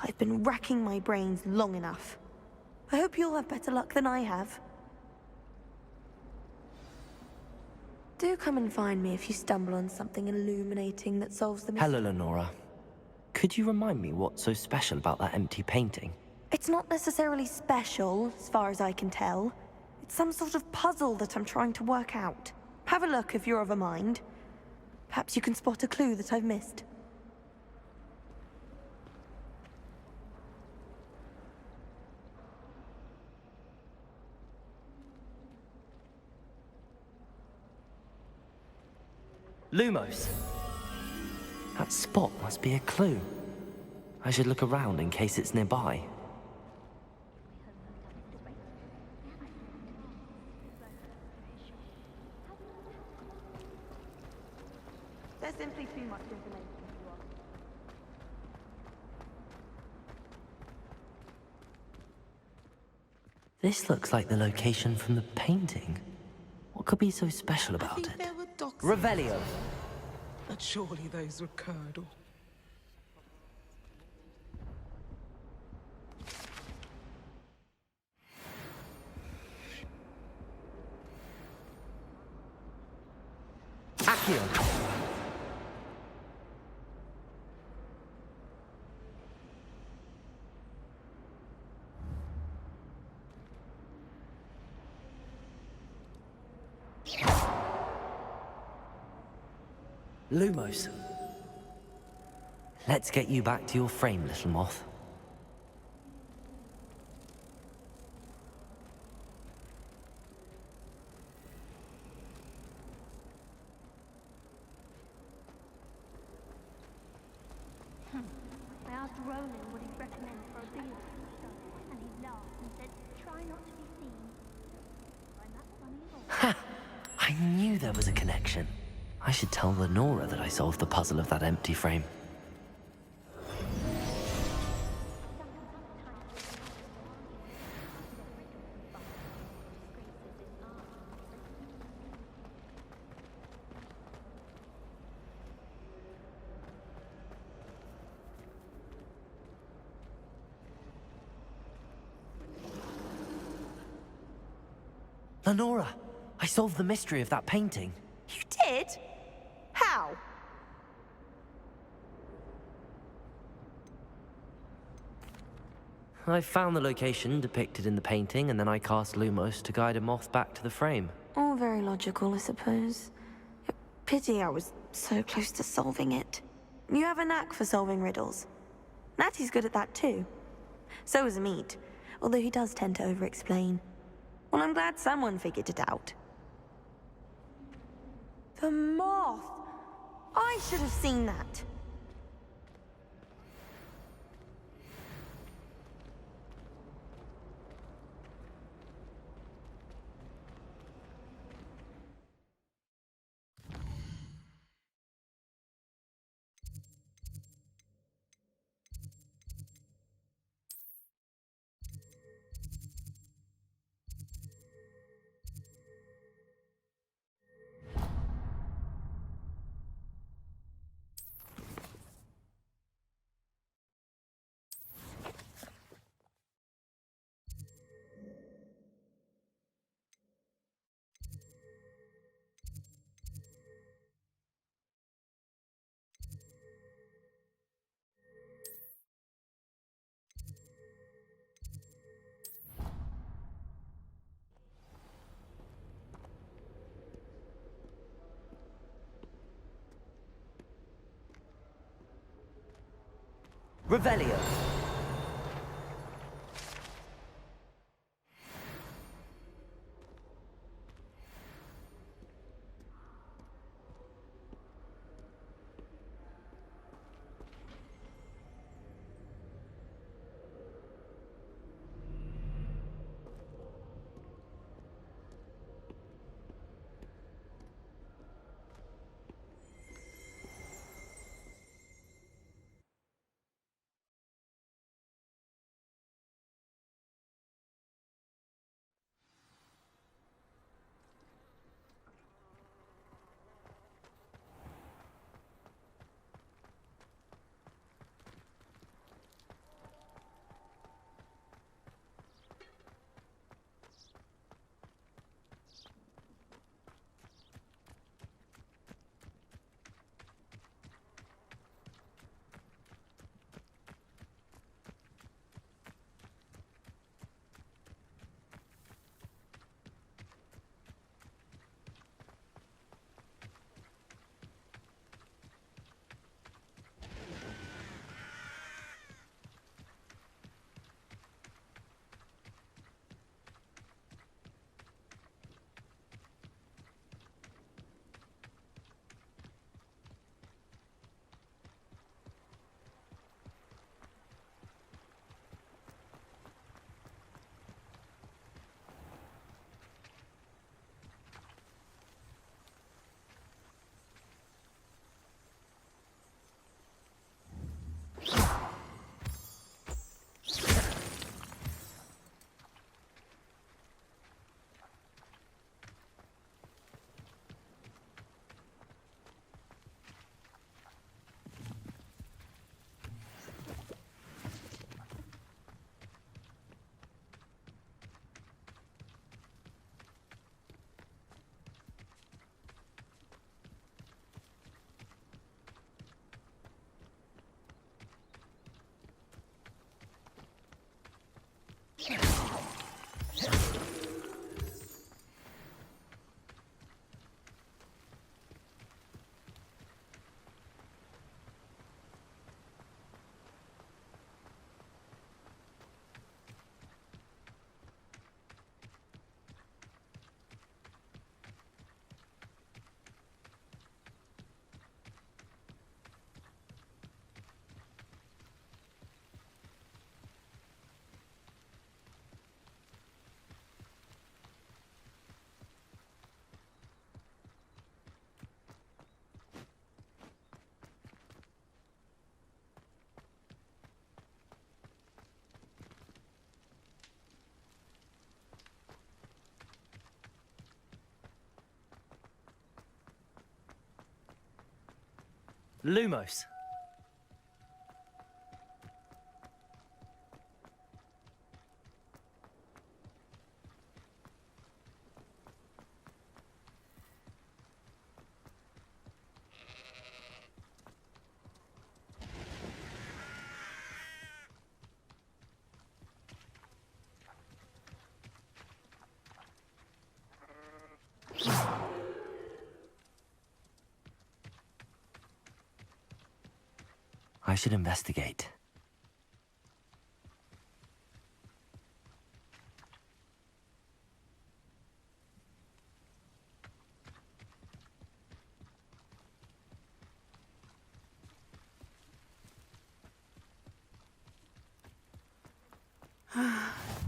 I've been racking my brains long enough. I hope you'll have better luck than I have. Do come and find me if you stumble on something illuminating that solves the mystery. Hello, Lenora. Could you remind me what's so special about that empty painting? It's not necessarily special, as far as I can tell. It's some sort of puzzle that I'm trying to work out. Have a look if you're of a mind. Perhaps you can spot a clue that I've missed. Lumos! That spot must be a clue. I should look around in case it's nearby. There's simply too much information to us. This looks like the location from the painting. What could be so special about it? There were docks. Revelio! But surely those were curdle. Accio! Lumos. Let's get you back to your frame, little moth. I asked Roland what he'd recommend for a beard, and he laughed and said, try not to be seen. I'm that funny at all. Ha! I knew there was a connection. I should tell Lenora that I solved the puzzle of that empty frame. Lenora, I solved the mystery of that painting. You did? How? I found the location depicted in the painting, and then I cast Lumos to guide a moth back to the frame. All very logical, I suppose. Pity I was so close to solving it. You have a knack for solving riddles. Natty's good at that too. So is Amit, although he does tend to over-explain. Well, I'm glad someone figured it out. The moth! I should have seen that. Revelio! Lumos. I should investigate.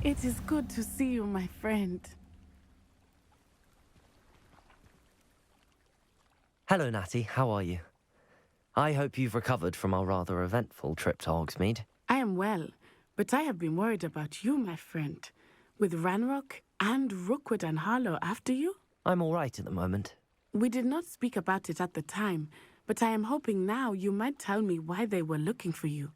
It is good to see you, my friend. Hello, Natty. How are you? I hope you've recovered from our rather eventful trip to Hogsmeade. I am well, but I have been worried about you, my friend. With Ranrock and Rookwood and Harlow after you? I'm all right at the moment. We did not speak about it at the time, but I am hoping now you might tell me why they were looking for you.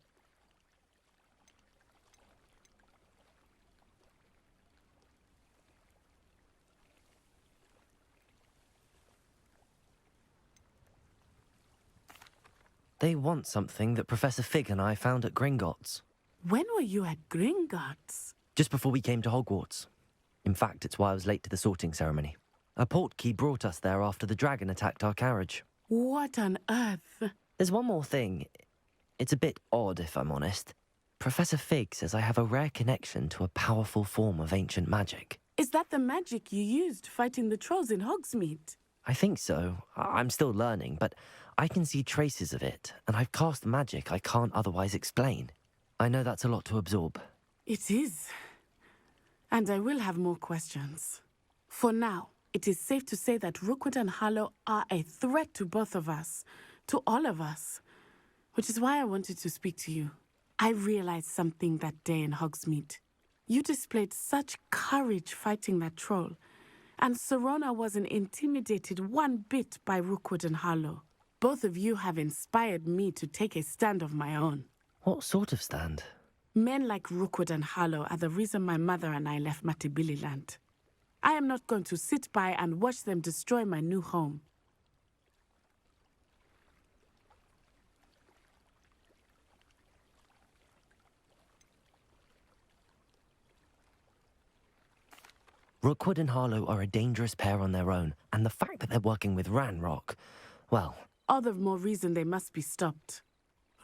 They want something that Professor Fig and I found at Gringotts. When were you at Gringotts? Just before we came to Hogwarts. In fact, it's why I was late to the sorting ceremony. A portkey brought us there after the dragon attacked our carriage. What on earth? There's one more thing. It's a bit odd, if I'm honest. Professor Fig says I have a rare connection to a powerful form of ancient magic. Is that the magic you used fighting the trolls in Hogsmeade? I think so. I'm still learning, but I can see traces of it, and I've cast magic I can't otherwise explain. I know that's a lot to absorb. It is. And I will have more questions. For now, it is safe to say that Rookwood and Harlow are a threat to both of us, to all of us, which is why I wanted to speak to you. I realized something that day in Hogsmeade. You displayed such courage fighting that troll, and Serona wasn't intimidated one bit by Rookwood and Harlow. Both of you have inspired me to take a stand of my own. What sort of stand? Men like Rookwood and Harlow are the reason my mother and I left Matibili land. I am not going to sit by and watch them destroy my new home. Rookwood and Harlow are a dangerous pair on their own, and the fact that they're working with Ranrock, well... All the more reason they must be stopped.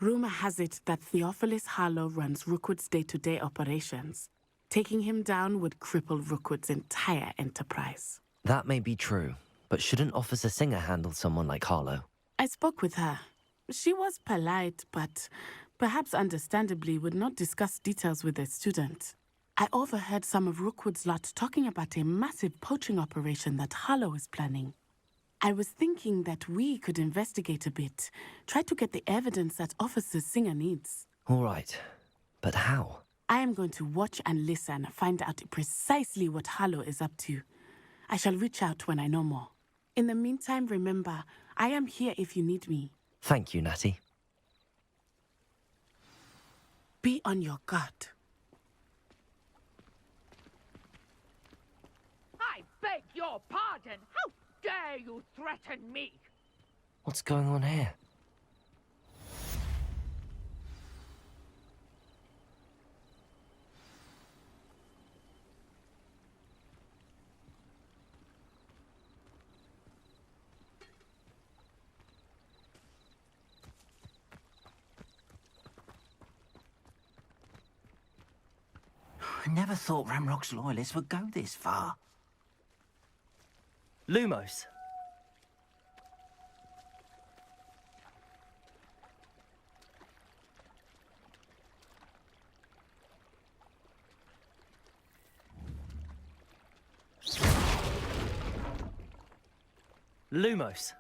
Rumor has it that Theophilus Harlow runs Rookwood's day-to-day operations. Taking him down would cripple Rookwood's entire enterprise. That may be true, but shouldn't Officer Singer handle someone like Harlow? I spoke with her. She was polite, but perhaps understandably would not discuss details with a student. I overheard some of Rookwood's lot talking about a massive poaching operation that Harlow is planning. I was thinking that we could investigate a bit, try to get the evidence that Officer Singer needs. All right, but how? I am going to watch and listen, find out precisely what Harlow is up to. I shall reach out when I know more. In the meantime, remember, I am here if you need me. Thank you, Natty. Be on your guard. I beg your pardon! How dare you threaten me? What's going on here? I never thought Ramrock's loyalists would go this far. Lumos. Lumos.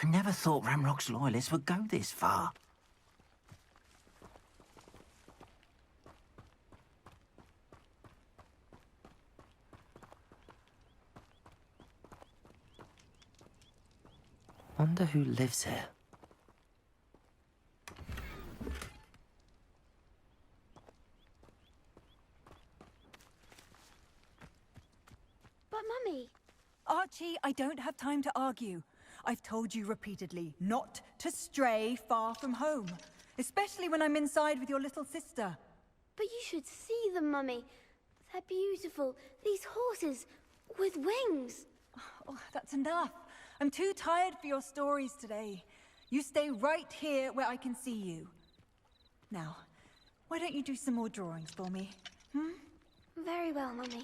I never thought Ramrock's loyalists would go this far. Wonder who lives here. But Mummy... Archie, I don't have time to argue. I've told you repeatedly not to stray far from home, especially when I'm inside with your little sister. But you should see them, Mummy. They're beautiful. These horses with wings. Oh, that's enough. I'm too tired for your stories today. You stay right here where I can see you. Now, why don't you do some more drawings for me? Very well, Mummy.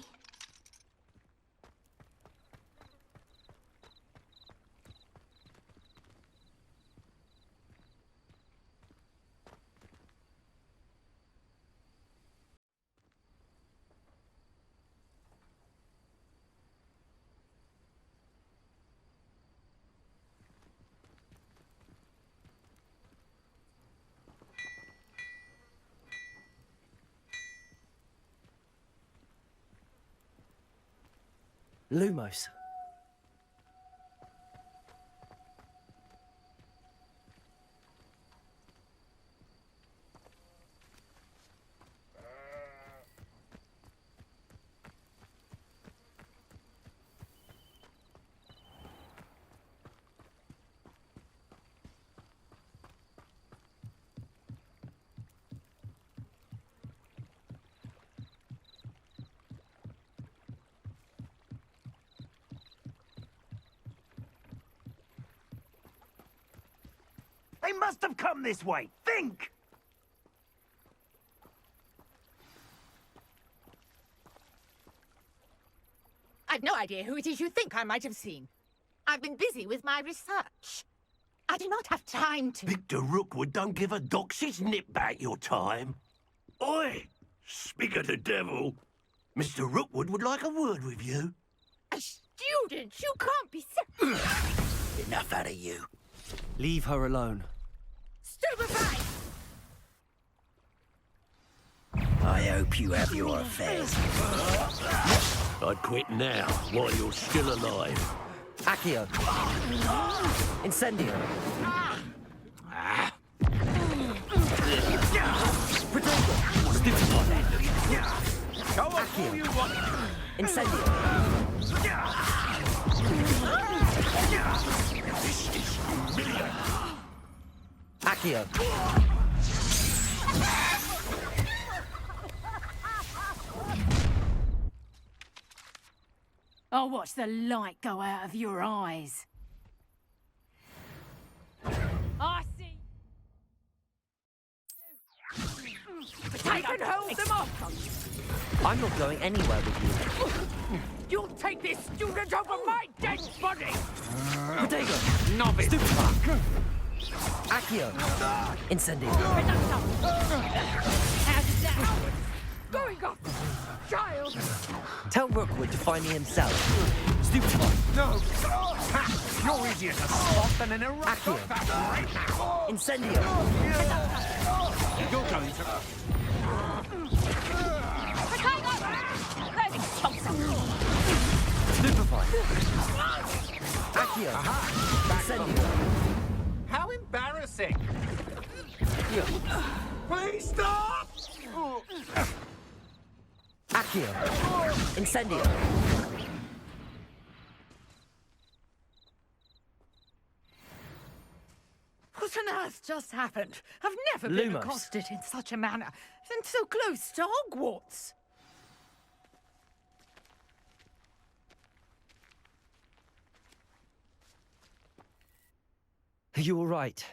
Lumos. They must have come this way. Think! I've no idea who it is you think I might have seen. I've been busy with my research. I do not have time to... Victor Rookwood don't give a doxy's nip back your time. Oi! Speak of the devil. Mr. Rookwood would like a word with you. A student? You can't be... Enough out of you. Leave her alone. Stupefy! I hope you have your affairs. I'd quit now, while you're still alive. Accio. Incendio. Protego. Accio. Incendio. This is humiliating. Accio. I'll watch the light go out of your eyes. I see. I can hold them off. I'm not going anywhere with you. You'll take this student over my dead body. Protego. Novice. Stupefy. Accio. Incendio. How did that happen? Going off, child. Tell Rookwood to find me himself. Stupefy. No! You're easier to spot than an Accio. erupt. Incendio. You're going to... Stupefy. Accio. Incendio. How embarrassing! Please stop! Accio. Incendio. What on earth just happened? I've never been Lumos. accosted in such a manner, and so close to Hogwarts. Are you all right?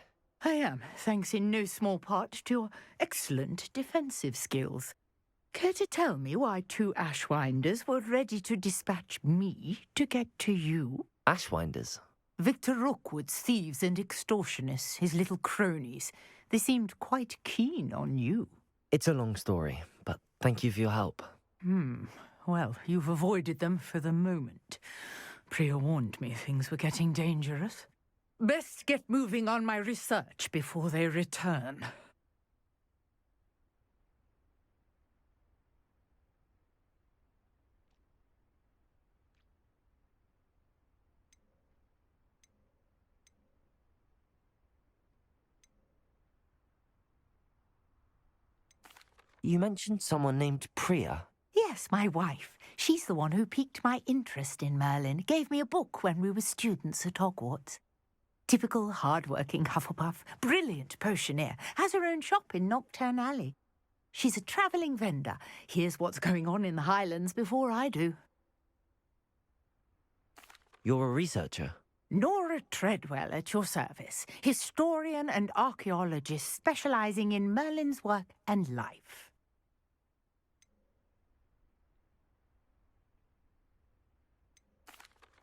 I am, thanks in no small part to your excellent defensive skills. Care to tell me why two Ashwinders were ready to dispatch me to get to you? Ashwinders? Victor Rookwood's thieves and extortionists, his little cronies. They seemed quite keen on you. It's a long story, but thank you for your help. Well, you've avoided them for the moment. Priya warned me things were getting dangerous. Best get moving on my research before they return. You mentioned someone named Priya. Yes, my wife. She's the one who piqued my interest in Merlin, gave me a book when we were students at Hogwarts. Typical hard-working Hufflepuff, brilliant potioneer, has her own shop in Nocturne Alley. She's a travelling vendor, hears what's going on in the Highlands before I do. You're a researcher? Nora Treadwell at your service, historian and archaeologist specialising in Merlin's work and life.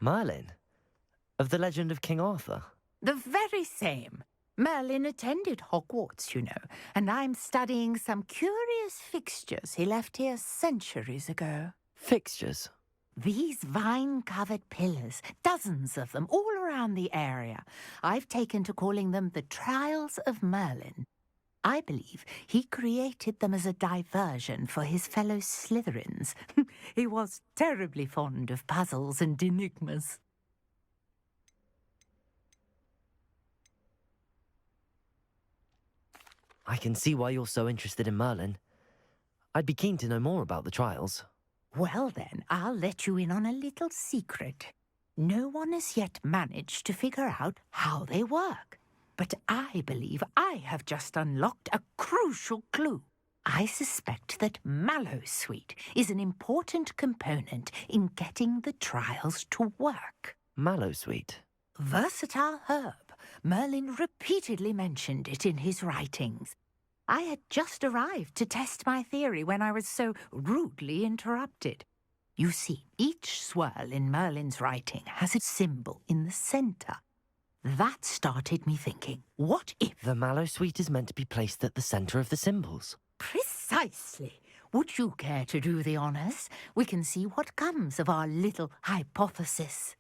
Merlin? Of the legend of King Arthur? The very same. Merlin attended Hogwarts, you know, and I'm studying some curious fixtures he left here centuries ago. Fixtures? These vine-covered pillars, dozens of them, all around the area. I've taken to calling them the Trials of Merlin. I believe he created them as a diversion for his fellow Slytherins. He was terribly fond of puzzles and enigmas. I can see why you're so interested in Merlin. I'd be keen to know more about the trials. Well then, I'll let you in on a little secret. No one has yet managed to figure out how they work. But I believe I have just unlocked a crucial clue. I suspect that Mallowsweet is an important component in getting the trials to work. Mallowsweet? Versatile herb. Merlin repeatedly mentioned it in his writings. I had just arrived to test my theory when I was so rudely interrupted. You see, each swirl in Merlin's writing has a symbol in the centre. That started me thinking, what if... The Mallowsweet is meant to be placed at the centre of the symbols. Precisely. Would you care to do the honours? We can see what comes of our little hypothesis.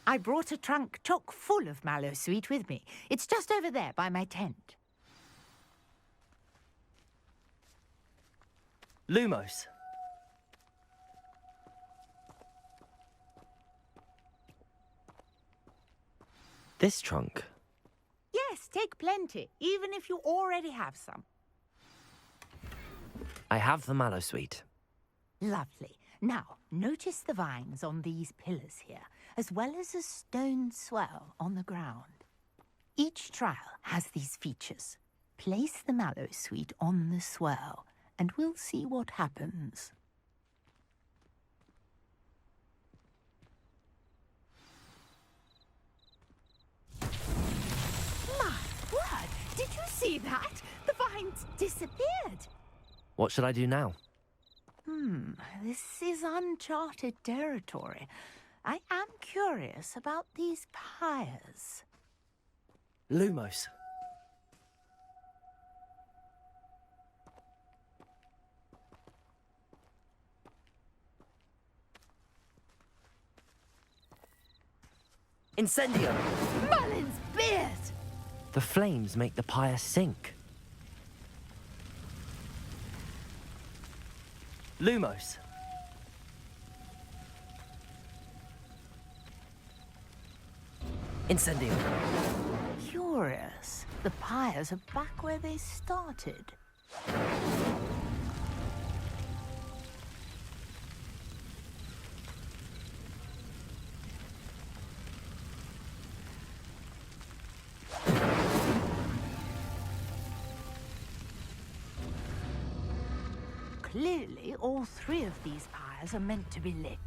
I brought a trunk chock full of Mallowsweet with me. It's just over there by my tent. Lumos. This trunk? Yes, take plenty, even if you already have some. I have the Mallowsweet. Lovely. Now, notice the vines on these pillars here, as well as a stone swell on the ground. Each trial has these features. Place the Mallowsweet on the swell, and we'll see what happens. My word! Did you see that? The vines disappeared. What should I do now? This is uncharted territory. I am curious about these pyres. Lumos. Incendio! Merlin's beard! The flames make the pyre sink. Lumos. Incendio. Curious. The pyres are back where they started. Clearly, all three of these pyres are meant to be lit.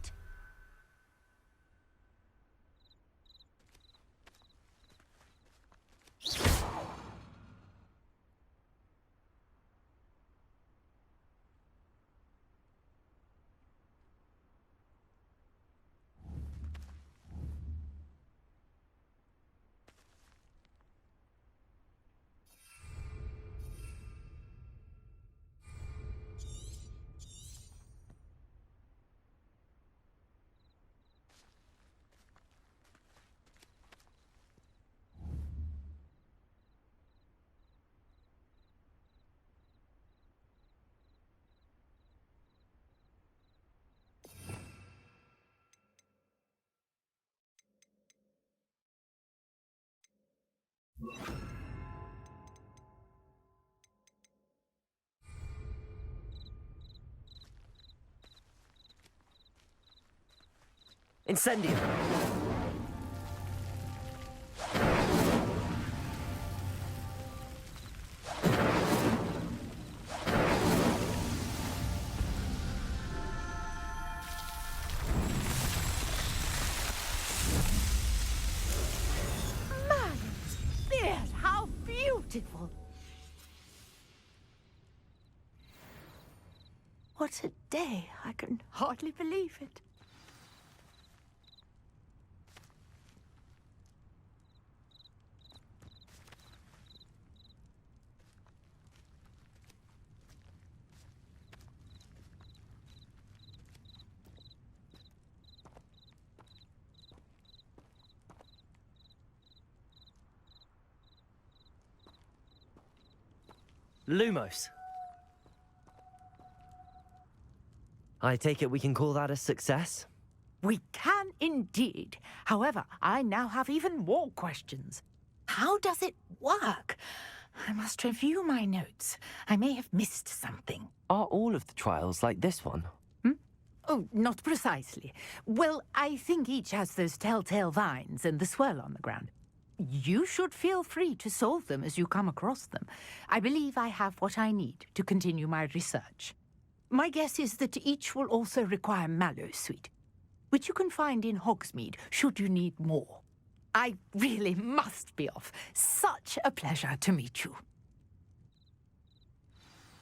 Incendio! Yes, how beautiful! What a day. I can hardly believe it. Lumos. I take it we can call that a success? We can indeed. However, I now have even more questions. How does it work? I must review my notes. I may have missed something. Are all of the trials like this one? Oh, not precisely. Well, I think each has those telltale vines and the swirl on the ground. You should feel free to solve them as you come across them. I believe I have what I need to continue my research. My guess is that each will also require mallowsweet, which you can find in Hogsmeade should you need more. I really must be off. Such a pleasure to meet you.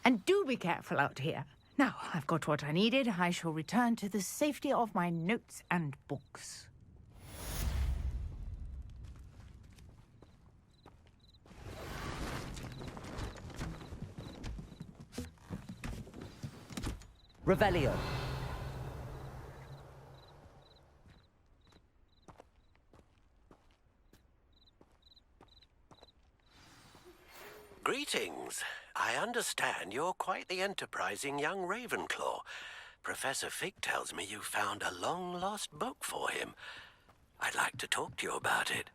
And do be careful out here. Now, I've got what I needed. I shall return to the safety of my notes and books. Revelio. Greetings. I understand you're quite the enterprising young Ravenclaw. Professor Fig tells me you found a long-lost book for him. I'd like to talk to you about it.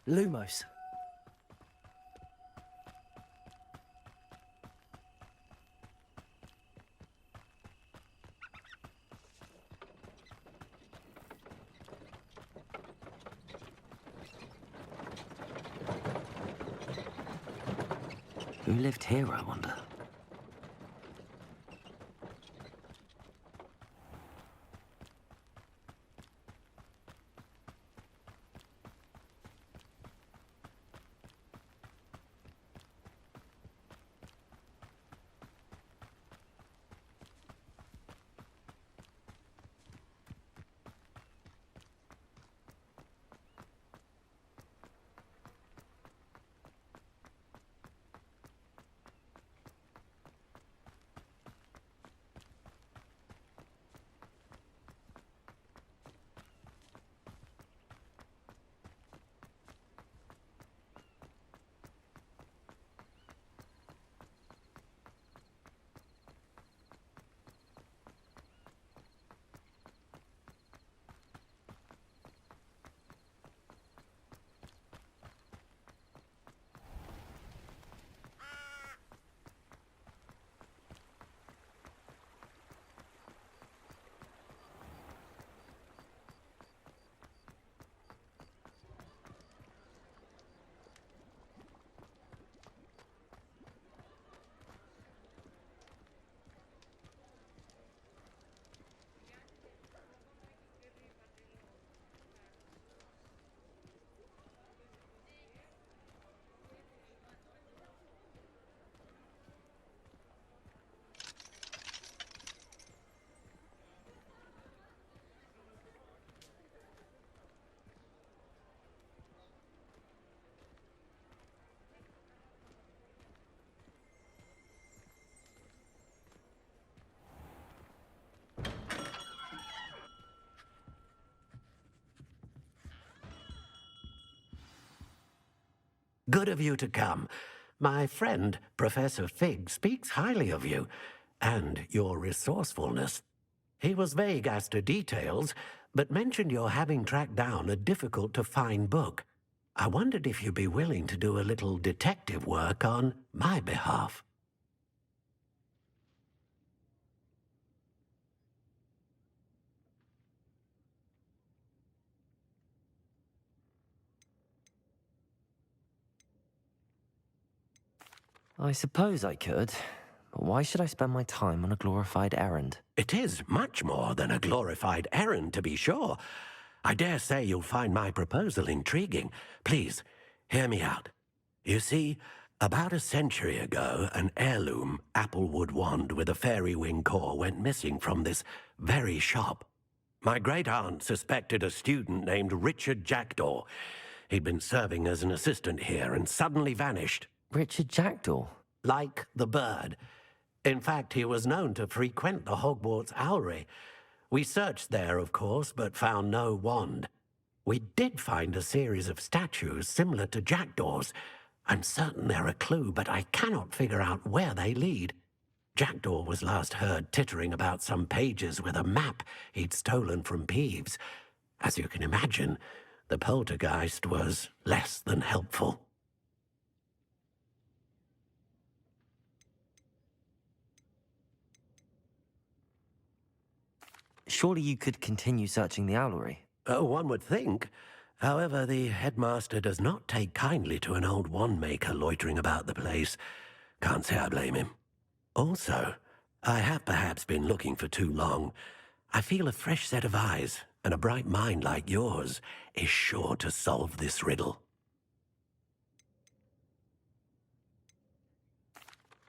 Lumos. Who lived here, I wonder? Good of you to come. My friend, Professor Fig, speaks highly of you, and your resourcefulness. He was vague as to details, but mentioned your having tracked down a difficult-to-find book. I wondered if you'd be willing to do a little detective work on my behalf. I suppose I could, but why should I spend my time on a glorified errand? It is much more than a glorified errand, to be sure. I dare say you'll find my proposal intriguing. Please, hear me out. You see, about a century ago, an heirloom applewood wand with a fairy wing core went missing from this very shop. My great-aunt suspected a student named Richard Jackdaw. He'd been serving as an assistant here and suddenly vanished. Richard Jackdaw? Like the bird. In fact, he was known to frequent the Hogwarts Owlery. We searched there, of course, but found no wand. We did find a series of statues similar to Jackdaw's. I'm certain they're a clue, but I cannot figure out where they lead. Jackdaw was last heard tittering about some pages with a map he'd stolen from Peeves. As you can imagine, the poltergeist was less than helpful. Surely you could continue searching the owlery. Oh, one would think. However, the headmaster does not take kindly to an old wand-maker loitering about the place. Can't say I blame him. Also, I have perhaps been looking for too long. I feel a fresh set of eyes, and a bright mind like yours is sure to solve this riddle.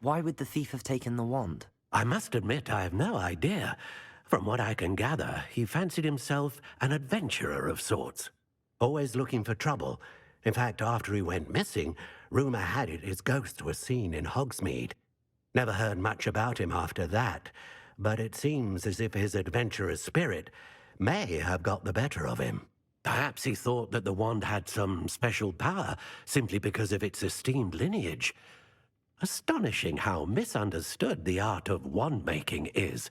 Why would the thief have taken the wand? I must admit I have no idea. From what I can gather, he fancied himself an adventurer of sorts. Always looking for trouble. In fact, after he went missing, rumor had it his ghost was seen in Hogsmeade. Never heard much about him after that, but it seems as if his adventurous spirit may have got the better of him. Perhaps he thought that the wand had some special power simply because of its esteemed lineage. Astonishing how misunderstood the art of wand-making is.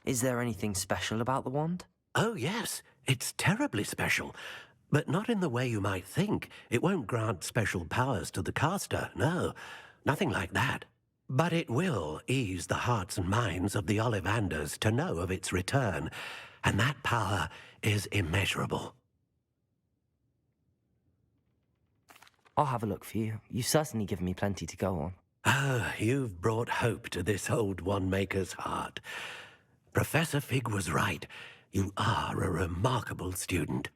Is there anything special about the wand? Oh, yes. It's terribly special. But not in the way you might think. It won't grant special powers to the caster, no. Nothing like that. But it will ease the hearts and minds of the Ollivanders to know of its return, and that power is immeasurable. I'll have a look for you. You've certainly given me plenty to go on. Ah, you've brought hope to this old wand-maker's heart. Professor Fig was right. You are a remarkable student.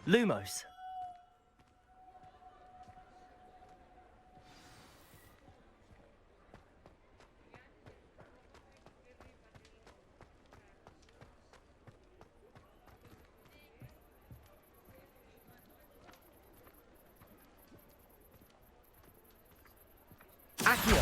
Lumos. Accio.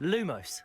Lumos.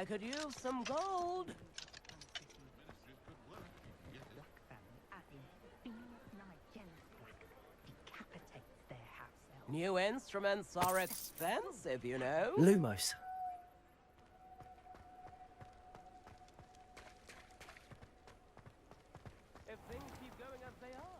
I could use some gold. New instruments are expensive, you know. Lumos. If things keep going as they are.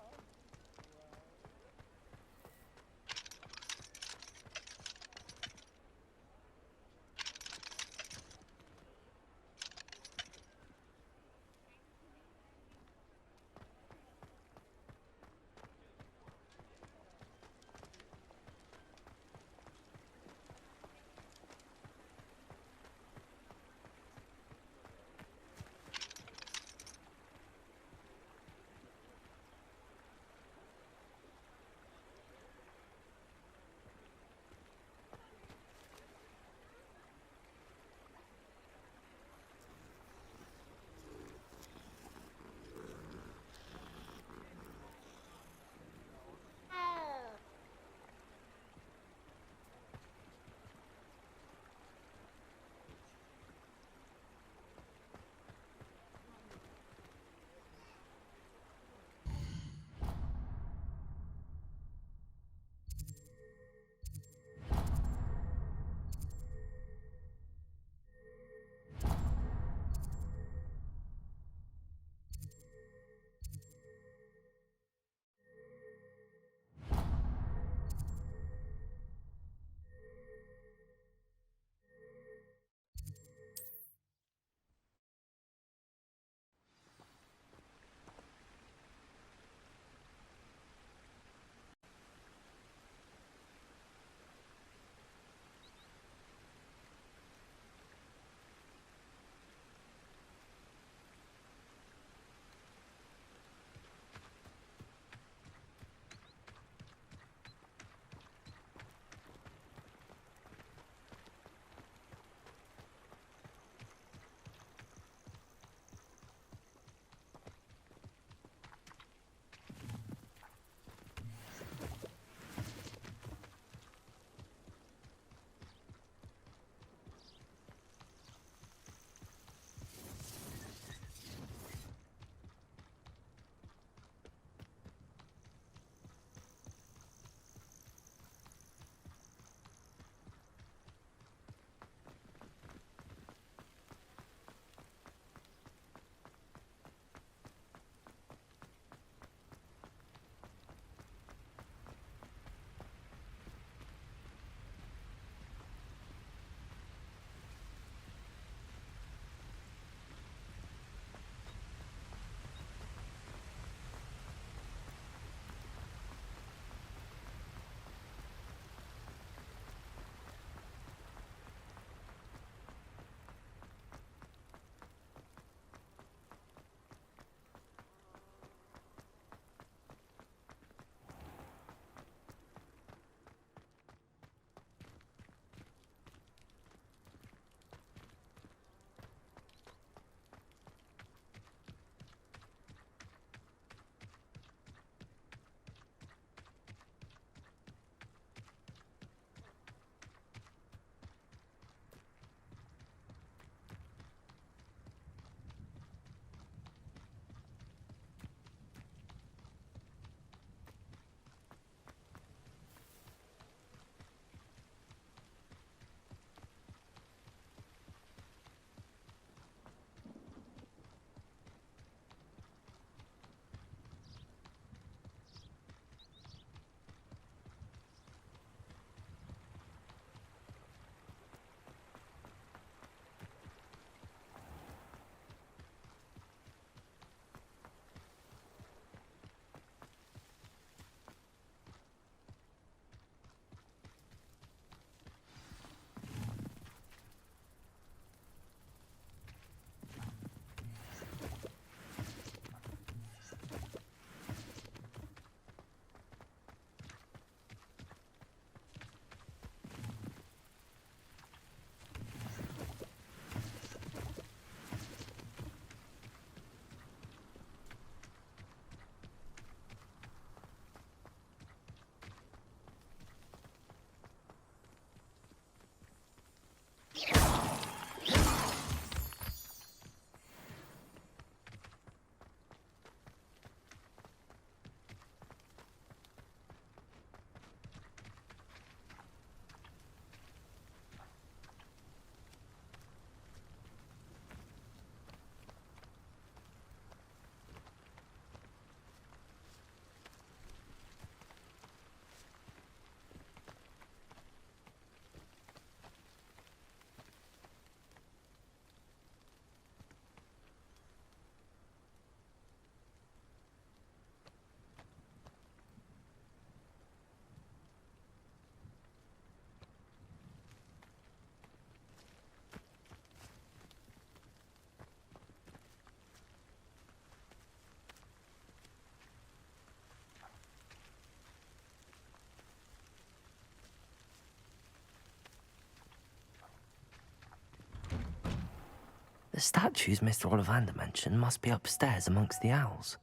The statues Mr. Ollivander mentioned must be upstairs amongst the owls.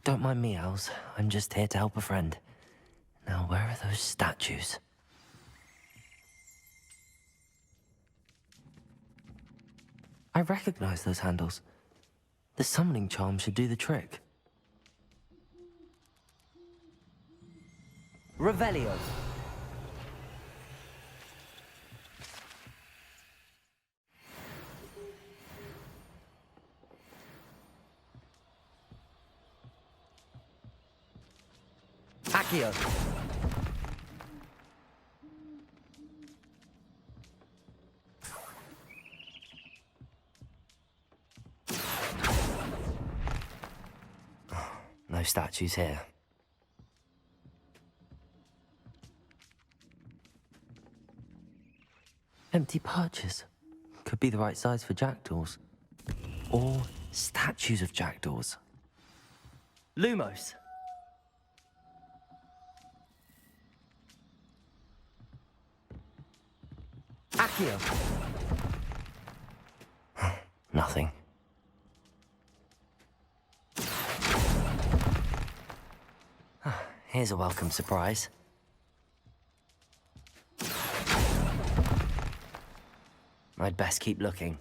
Don't mind me, owls. I'm just here to help a friend. Now, where are those statues? I recognize those handles. The summoning charm should do the trick. Revelio. Accio. No statues here. Empty perches. Could be the right size for jackdaws. Or statues of jackdaws. Lumos. Accio. Nothing. Here's a welcome surprise. I'd best keep looking.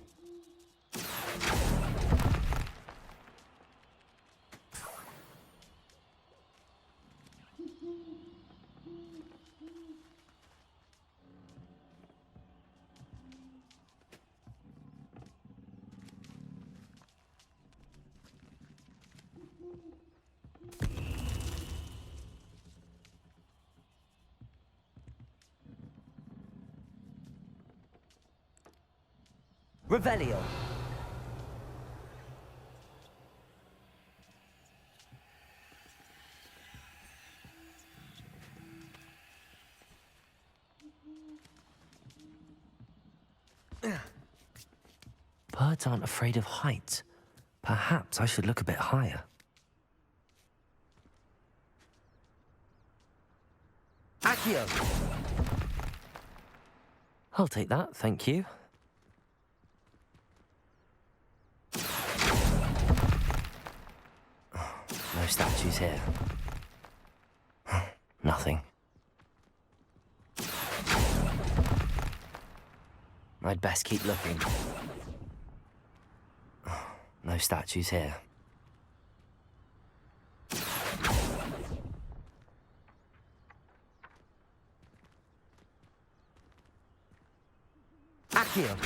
Revelio. Birds aren't afraid of heights. Perhaps I should look a bit higher. Accio! I'll take that, thank you. No statues here. Nothing. I'd best keep looking. No statues here. Accio!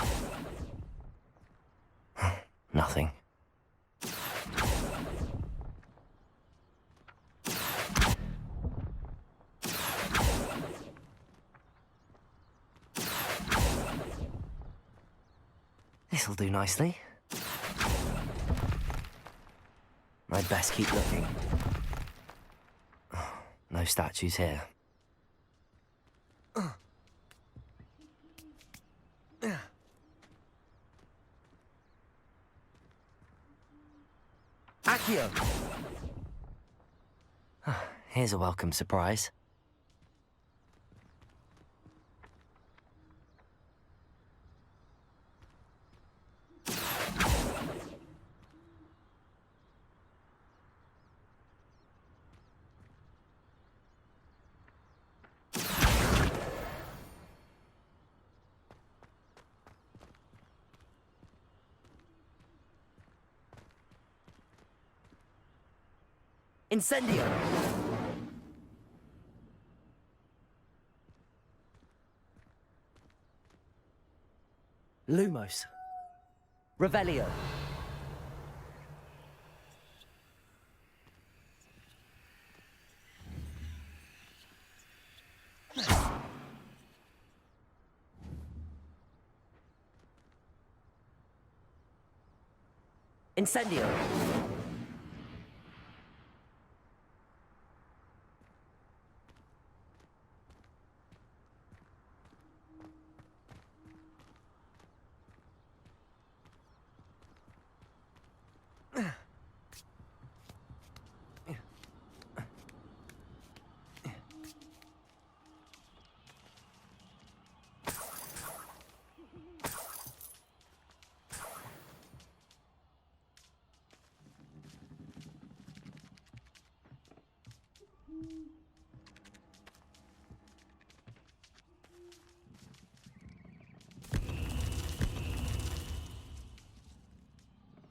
Nothing. This'll do nicely. I'd best keep looking. No statues here. Accio! Here's a welcome surprise. Incendio! Lumos. Revelio. Incendio!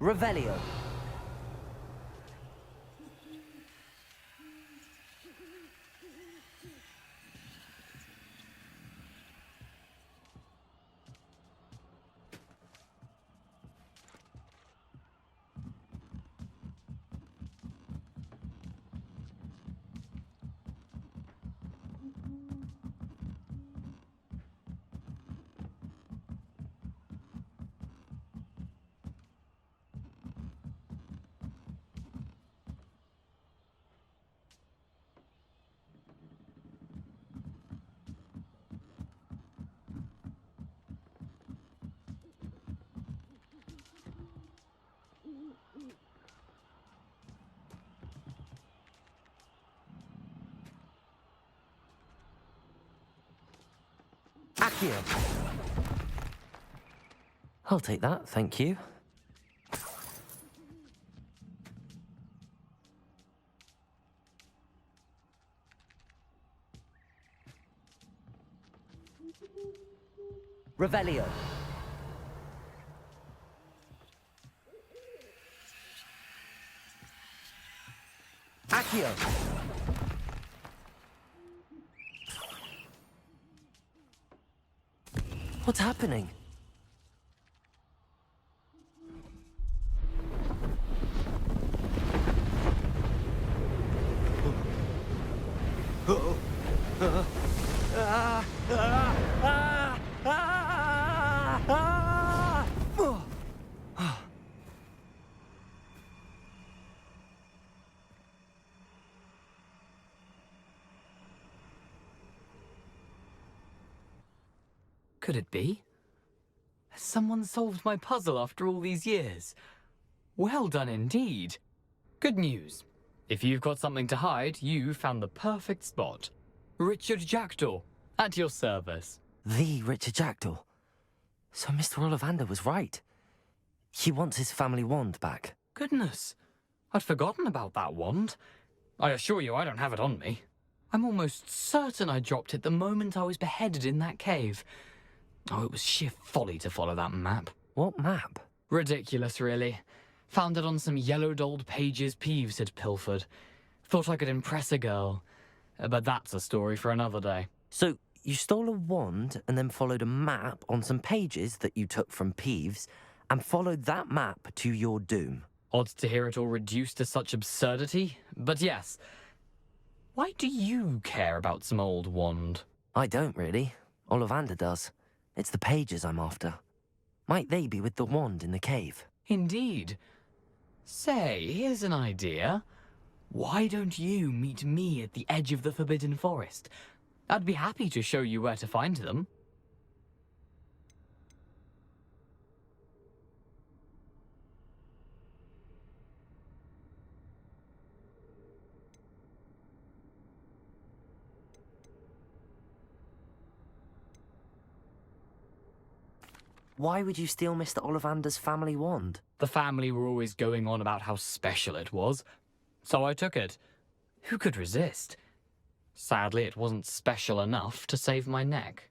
Revelio. Accio. I'll take that, thank you. Revelio. Accio. What's happening? Could it be? Has someone solved my puzzle after all these years? Well done indeed. Good news. If you've got something to hide, you found the perfect spot. Richard Jackdaw, at your service. The Richard Jackdaw. So Mr. Ollivander was right. He wants his family wand back. Goodness, I'd forgotten about that wand. I assure you I don't have it on me. I'm almost certain I dropped it the moment I was beheaded in that cave. Oh, it was sheer folly to follow that map. What map? Ridiculous, really. Found it on some yellowed old pages Peeves had pilfered. Thought I could impress a girl. But that's a story for another day. So, you stole a wand and then followed a map on some pages that you took from Peeves and followed that map to your doom. Odd to hear it all reduced to such absurdity, but yes. Why do you care about some old wand? I don't, really. Ollivander does. It's the pages I'm after. Might they be with the wand in the cave? Indeed. Say, here's an idea. Why don't you meet me at the edge of the Forbidden Forest? I'd be happy to show you where to find them. Why would you steal Mr. Ollivander's family wand? The family were always going on about how special it was, so I took it. Who could resist? Sadly, it wasn't special enough to save my neck.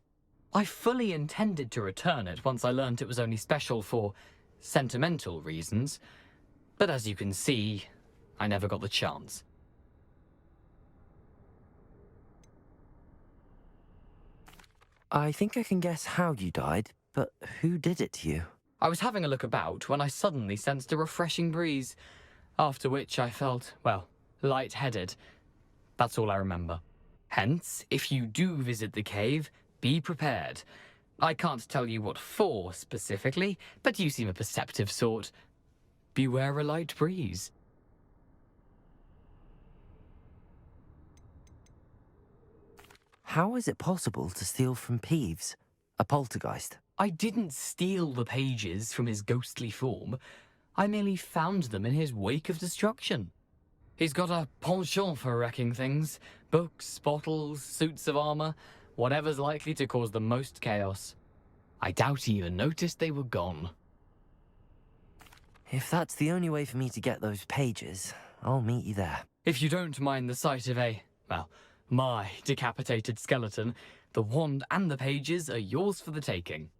I fully intended to return it once I learnt it was only special for sentimental reasons, but as you can see, I never got the chance. I think I can guess how you died, but who did it to you? I was having a look about when I suddenly sensed a refreshing breeze, after which I felt, well, lightheaded. That's all I remember. Hence, if you do visit the cave, be prepared. I can't tell you what for specifically, but you seem a perceptive sort. beware a light breeze. How is it possible to steal from Peeves, a poltergeist? I didn't steal the pages from his ghostly form. I merely found them in his wake of destruction. He's got a penchant for wrecking things. Books, bottles, suits of armor, whatever's likely to cause the most chaos. I doubt he even noticed they were gone. If that's the only way for me to get those pages, I'll meet you there. If you don't mind the sight of my decapitated skeleton, the wand and the pages are yours for the taking.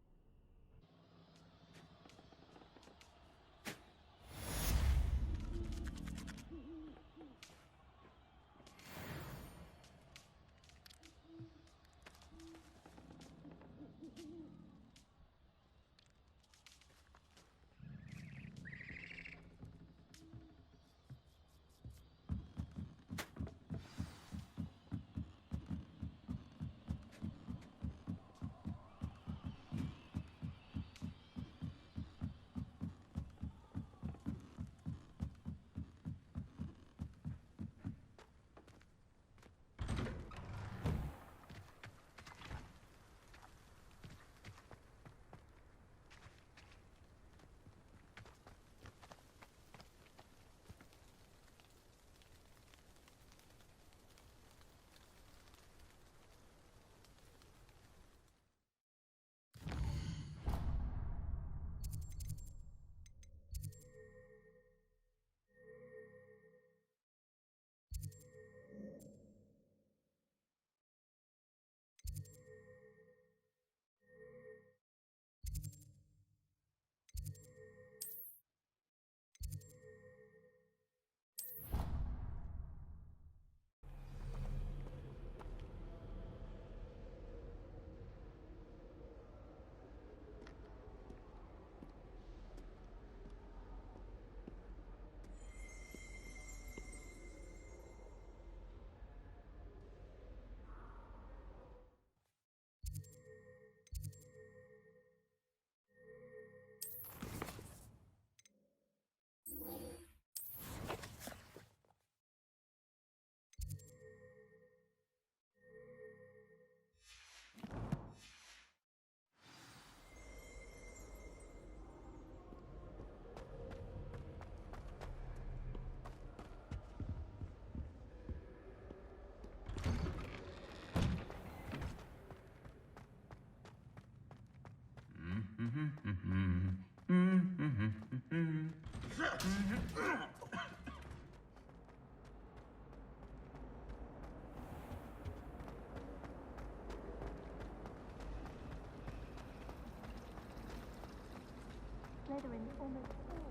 Slytherin almost all.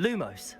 Lumos.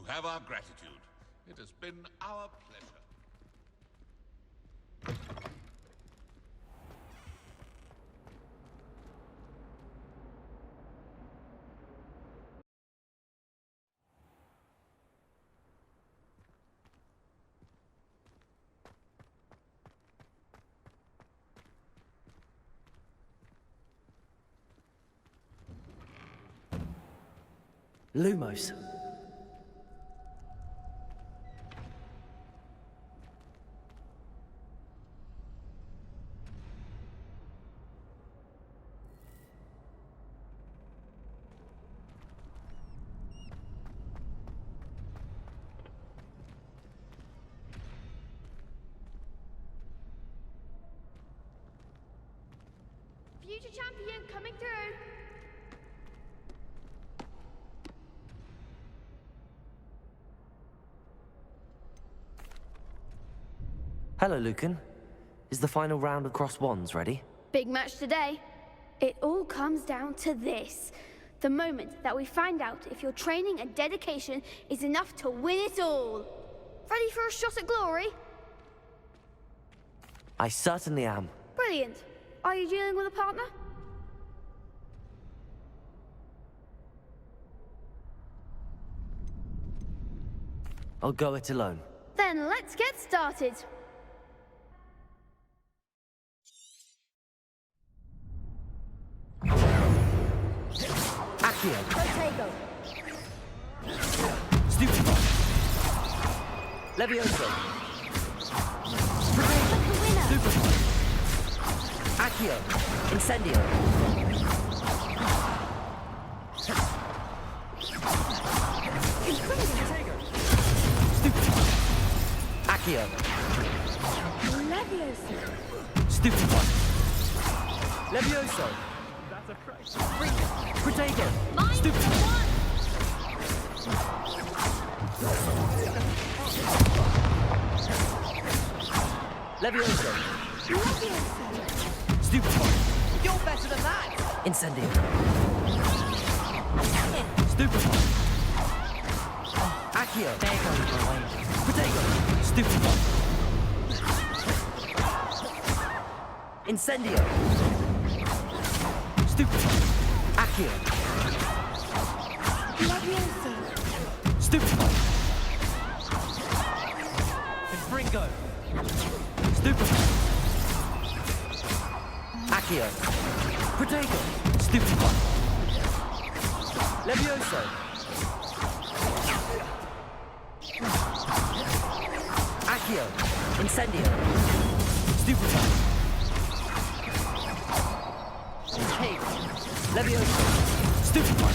have our gratitude. It has been our pleasure. Lumos. Future champion coming through. Hello, Lucan. Is the final round of Cross Wands ready? Big match today. It all comes down to this. The moment that we find out if your training and dedication is enough to win it all. Ready for a shot at glory? I certainly am. Brilliant. Are you dealing with a partner? I'll go it alone. Then let's get started. Accio. Protego. Stupefy. Levioso. Stupefy. Accio. Incendio. Stupefy. Accio. Levioso. Stupefy. Levioso. That's a price. Protego. Stupefy. Levioso. Stupefy. You're better than that. Incendio. Stupefy. Accio. Protego. Stupefy. Incendio. Stupefy. Accio. Stupefy. Confringo. Stupefy. Accio. Protego. Stupefy. Levioso. Accio. Incendio. Stupefy. Cave. Levioso. Stupefy.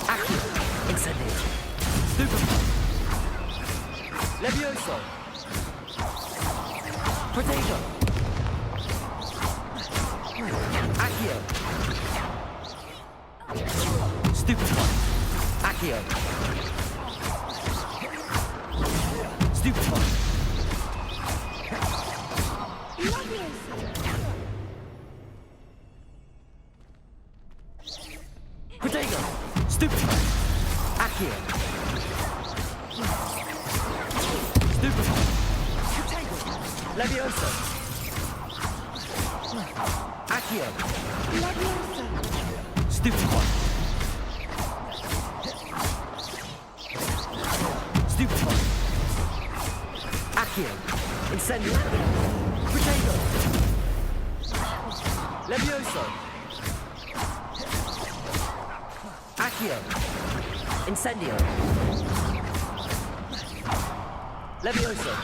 Accio. Incendio. Stupefy. Levioso. Protego. Accio. Stupefy. Accio. Stupefy. Protego. Stupefy. Accio. Stupefy. Levioso. Accio. Stupefy. Stupefy. Accio. Incendio. Protego. Levioso. Accio. Incendio. Levioso.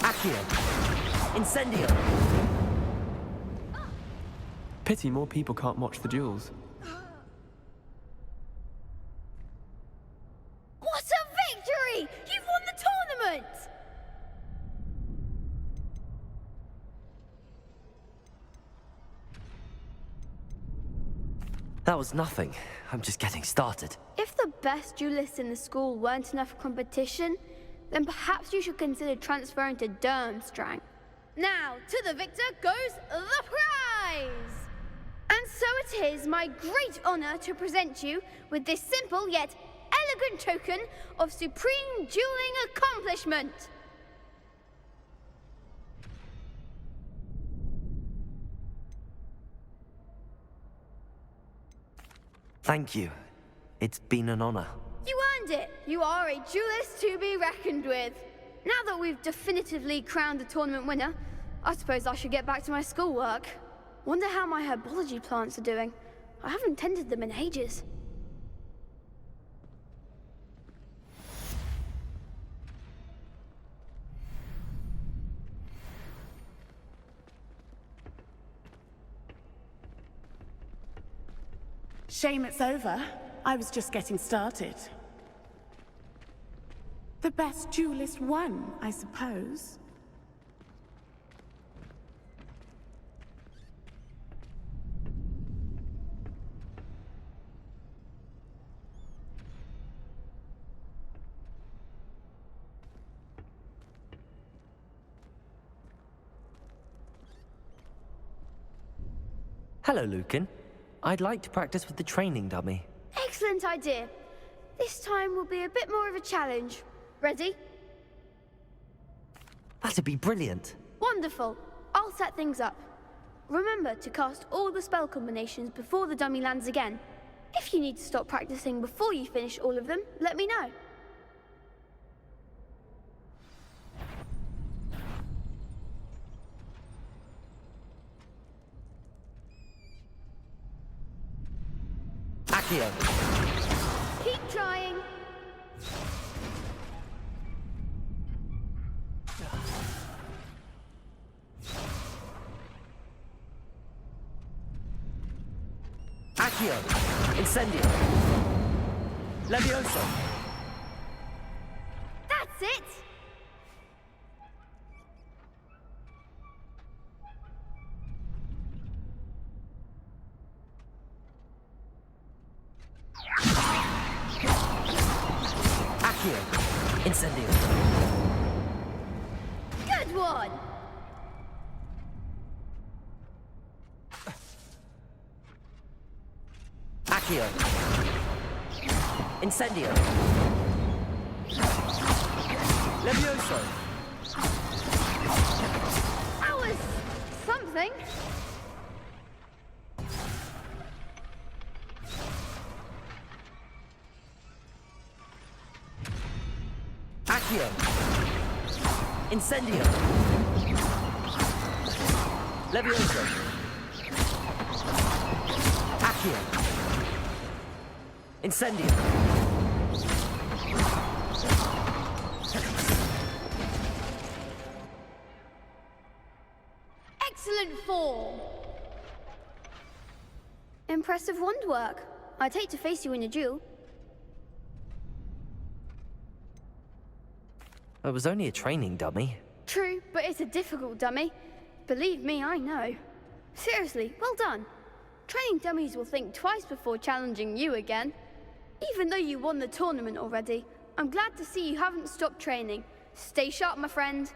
Accio. Incendio. Pity more people can't watch the duels. What a victory! You've won the tournament! That was nothing. I'm just getting started. If the best duelists in the school weren't enough for competition, then perhaps you should consider transferring to Durmstrang. Now, to the victor goes the prize! And so it is my great honor to present you with this simple yet elegant token of supreme dueling accomplishment. Thank you. It's been an honor. You earned it. You are a duelist to be reckoned with. Now that we've definitively crowned the tournament winner, I suppose I should get back to my schoolwork. Wonder how my herbology plants are doing. I haven't tended them in ages. Shame it's over. I was just getting started. The best duelist won, I suppose. Hello, Lucan. I'd like to practice with the training dummy. Excellent idea. This time will be a bit more of a challenge. Ready? That'd be brilliant. Wonderful. I'll set things up. Remember to cast all the spell combinations before the dummy lands again. If you need to stop practicing before you finish all of them, let me know. Accio. Keep trying. Accio. Incendio. Levioso. That's it. Accio. Incendio. Good one. Accio. Incendio. Levioso. That was something. Accio. Incendio. Levioso. Accio. Incendio. Excellent form. Impressive wand work. I'd hate to face you in a duel. It was only a training dummy. True, but it's a difficult dummy. Believe me, I know. Seriously, well done. Training dummies will think twice before challenging you again. Even though you won the tournament already, I'm glad to see you haven't stopped training. Stay sharp, my friend.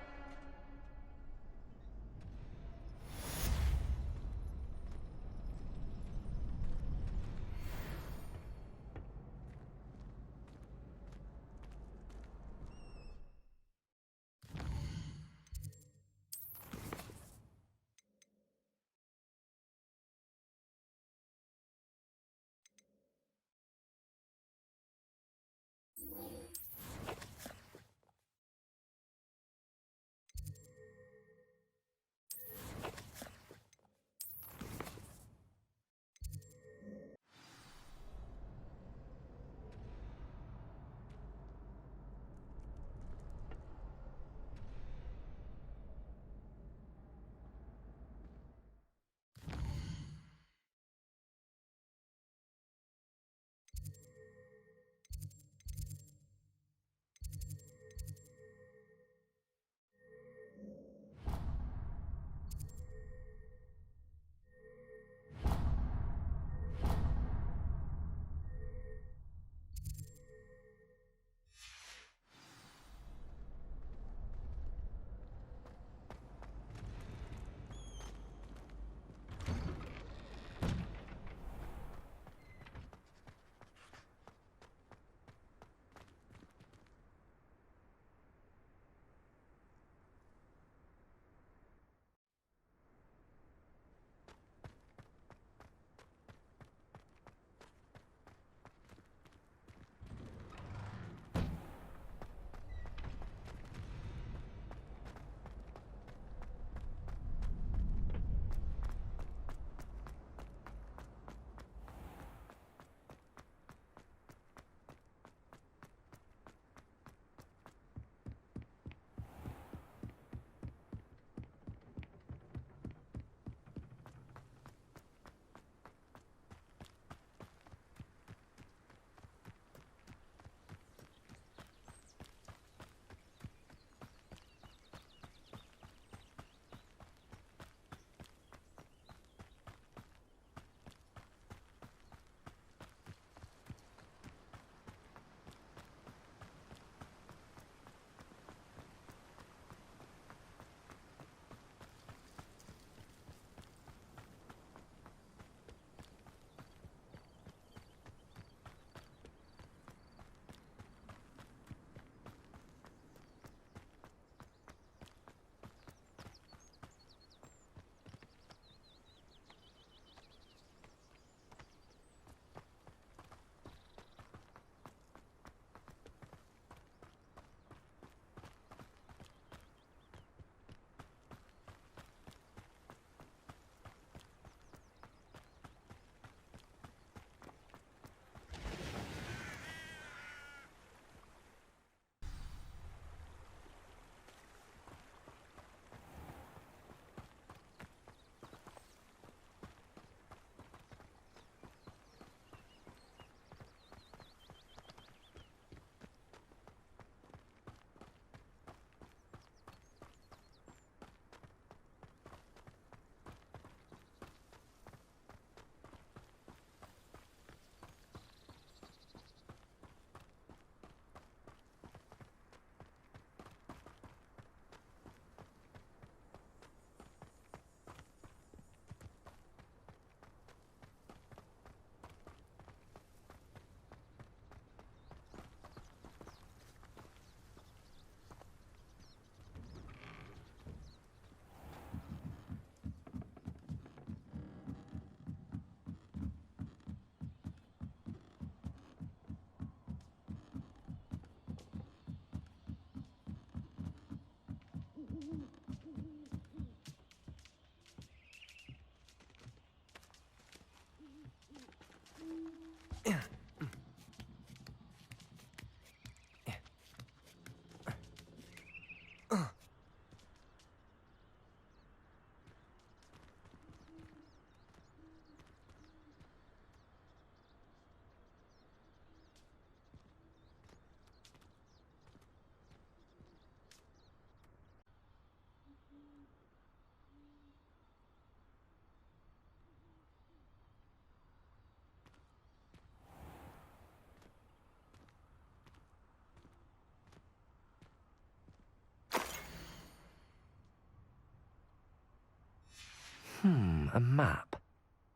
A map.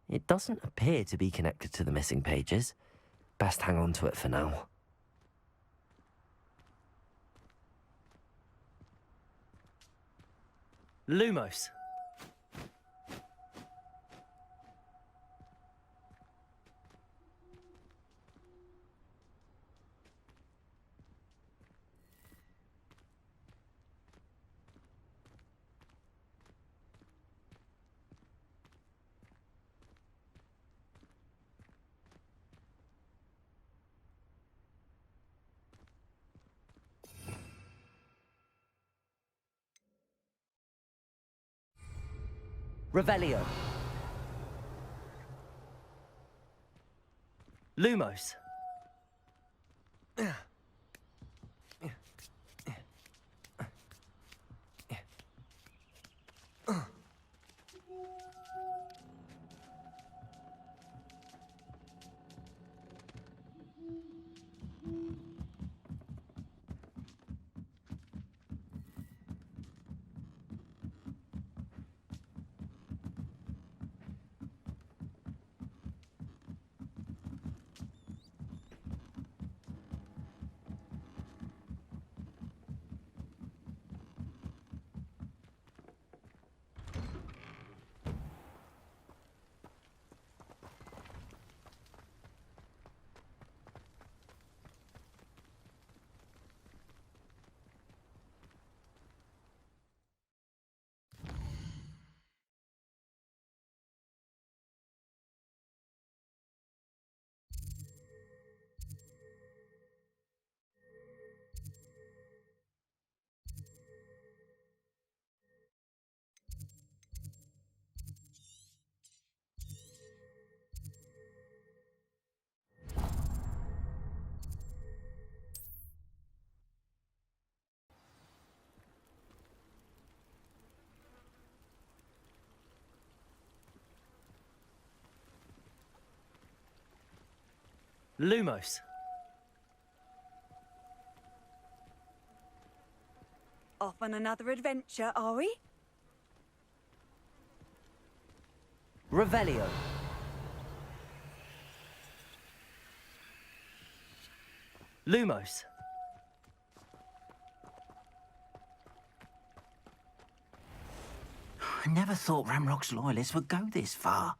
It doesn't appear to be connected to the missing pages. Best hang on to it for now. Lumos. Revelio. Lumos. Lumos. Off on another adventure, are we? Revelio. Lumos. I never thought Ranrock's loyalists would go this far.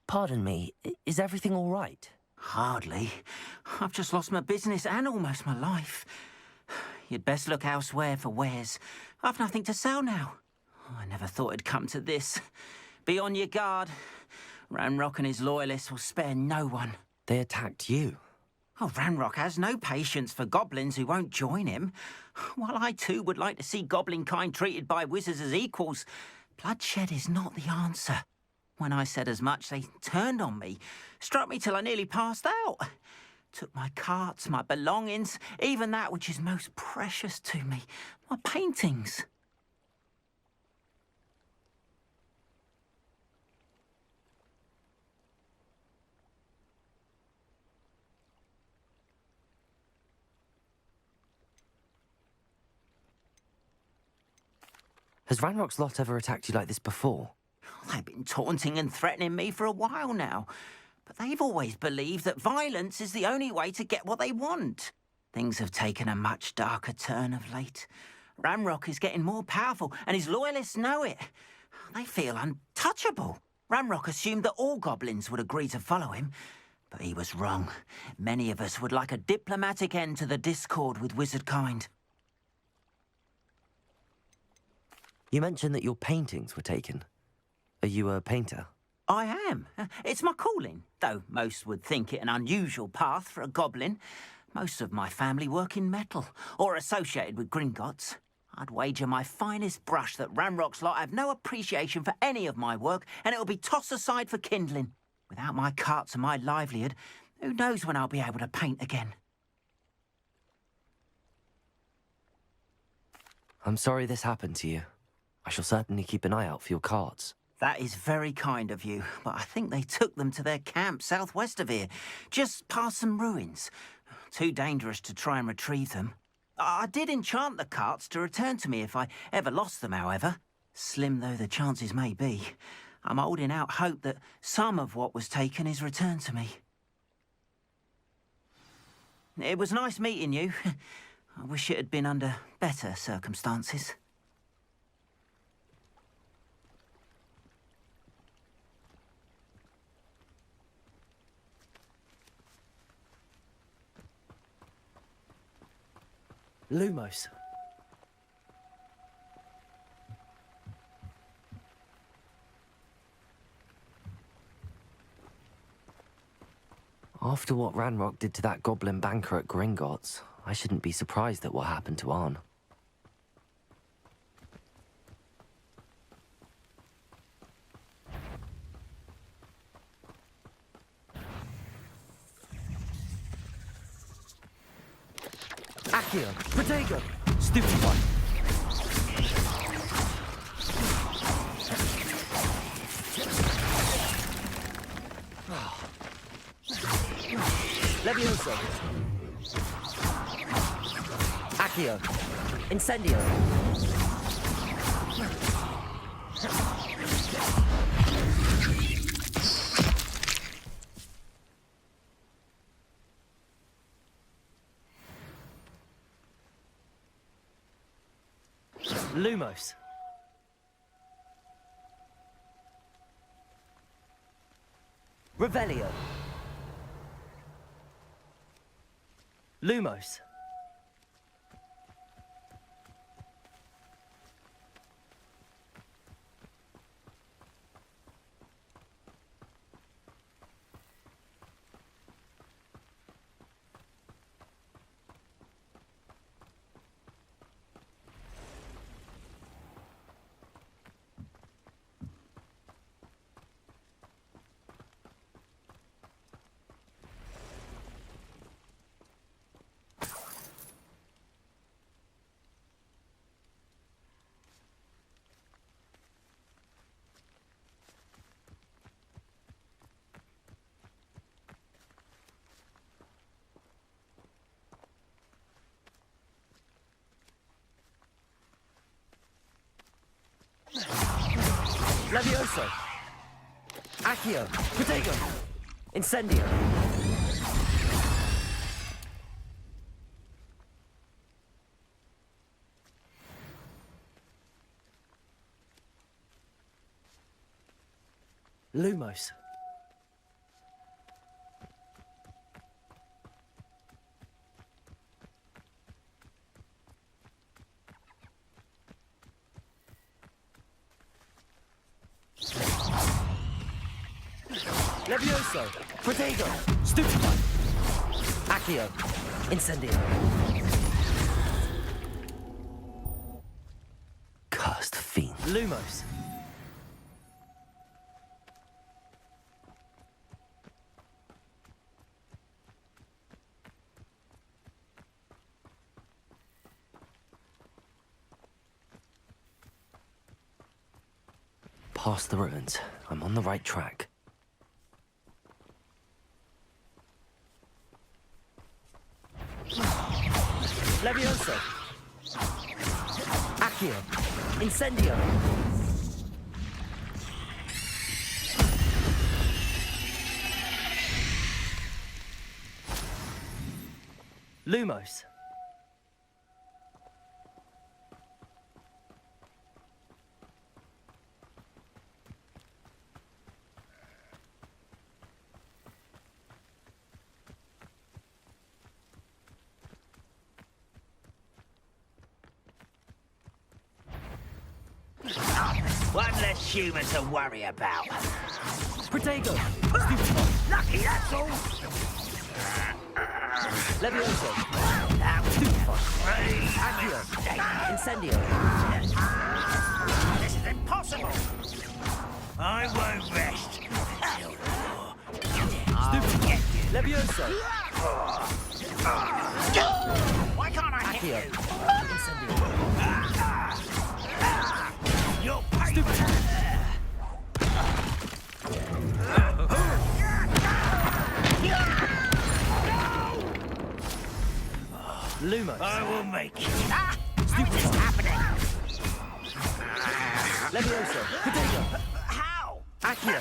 Pardon me, is everything all right? Hardly. I've just lost my business and almost my life. You'd best look elsewhere for wares. I've nothing to sell now. I never thought it'd come to this. Be on your guard. Ranrock and his loyalists will spare no one. They attacked you? Oh, Ranrock has no patience for goblins who won't join him. While I too would like to see goblin kind treated by wizards as equals, bloodshed is not the answer. When I said as much, they turned on me, struck me till I nearly passed out. Took my carts, my belongings, even that which is most precious to me, my paintings. Has Ranrock's lot ever attacked you like this before? They've been taunting and threatening me for a while now. But they've always believed that violence is the only way to get what they want. Things have taken a much darker turn of late. Ranrock is getting more powerful, and his loyalists know it. They feel untouchable. Ranrock assumed that all goblins would agree to follow him, but he was wrong. Many of us would like a diplomatic end to the discord with wizard kind. You mentioned that your paintings were taken. Are you a painter? I am. It's my calling, though most would think it an unusual path for a goblin. Most of my family work in metal, or associated with Gringotts. I'd wager my finest brush that Ranrock's lot have no appreciation for any of my work, and it'll be tossed aside for kindling. Without my carts and my livelihood, who knows when I'll be able to paint again. I'm sorry this happened to you. I shall certainly keep an eye out for your carts. That is very kind of you, but I think they took them to their camp southwest of here, just past some ruins. Too dangerous to try and retrieve them. I did enchant the carts to return to me if I ever lost them, however. Slim though the chances may be, I'm holding out hope that some of what was taken is returned to me. It was nice meeting you. I wish it had been under better circumstances. Lumos. After what Ranrock did to that goblin banker at Gringotts, I shouldn't be surprised at what happened to Arn. Accio! Protego! Stupid one! Levioso! Accio! Incendio! Lumos. Revelio. Lumos. Levioso! Accio! Protego! Incendio! Lumos. Levioso! Protego! Stupefy! Accio! Incendio! Cursed fiend. Lumos! Past the ruins. I'm on the right track. Levioso! Accio! Incendio! Lumos! One less human to worry about. Protego! Lucky, that's all. Levioso! Accio! Incendio! This is impossible. I won't rest. Stupid! Levioso! Why can't I hit you? Incendio! You're stupid. Lumos! I will make it. How is this happening? Levioso. Potato. How? Accio.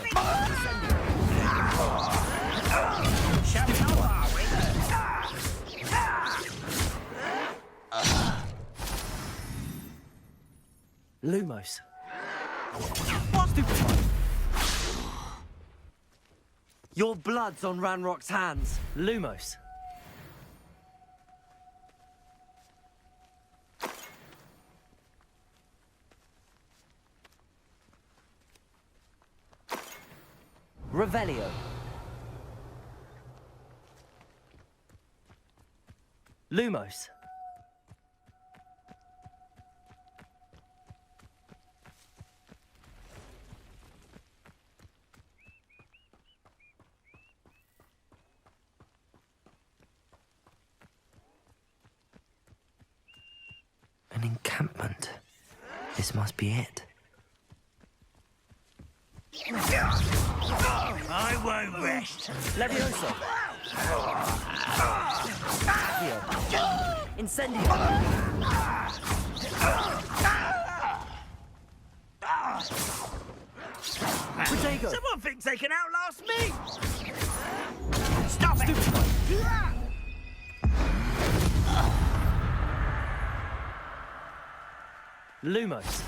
Lumos. What? Stupefy. Your blood's on Ranrock's hands. Lumos. Revelio. Lumos. An encampment. This must be it. I won't rest. Levioso. Accio. Incendio. Potato. Someone thinks they can outlast me. Stop it. Lumos.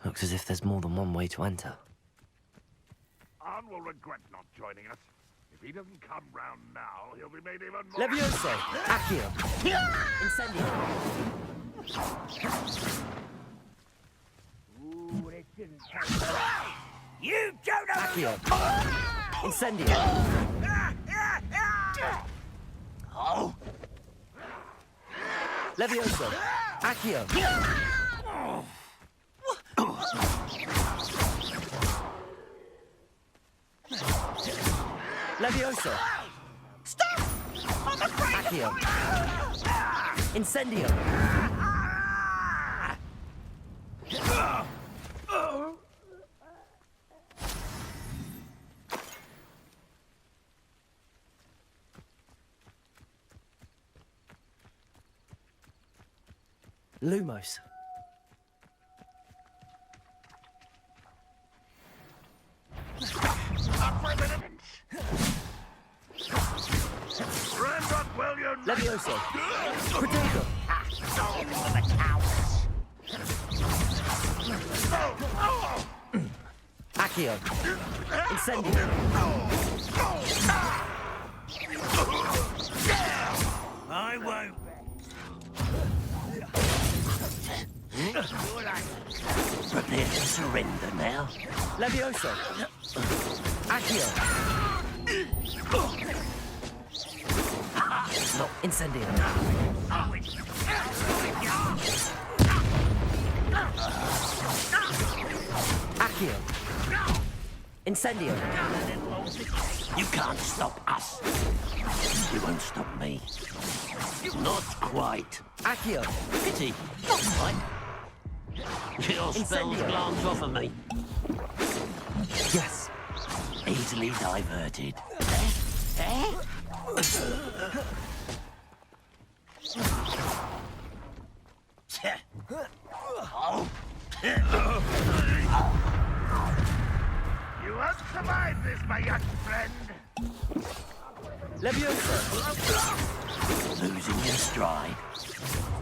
Looks as if there's more than one way to enter. Arn will regret not joining us. If he doesn't come round now, he'll be made even more... Levioso! Accio! Incendio! Ooh, it didn't help. You don't know... Accio! Incendio! Oh! Levioso! Accio! Levioso! Stop! I'm afraid Accio! Incendio! Lumos. Levioso. Potato. Accio. Incendio. I won't. Prepare to surrender now. Levioso. Accio. No, incendio. Accio. Incendio. You can't stop us. You won't stop me. Not quite. Accio. Pity. Not quite. Your spells glance off of me. Yes. Easily diverted. You won't survive this, my young friend. Levioso. Losing your stride.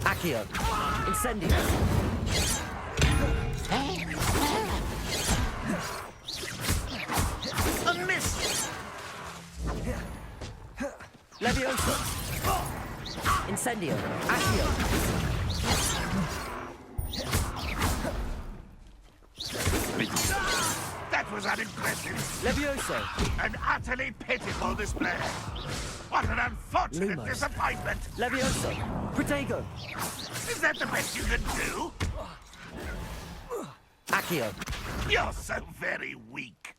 Accio. Incendio. A miss. Levioso. Incendio. Accio. That was unimpressive. Levioso. An utterly pitiful display. What an unfortunate Lumos. disappointment. Levioso. Protego. Is that the best you can do? Accio. You're so very weak.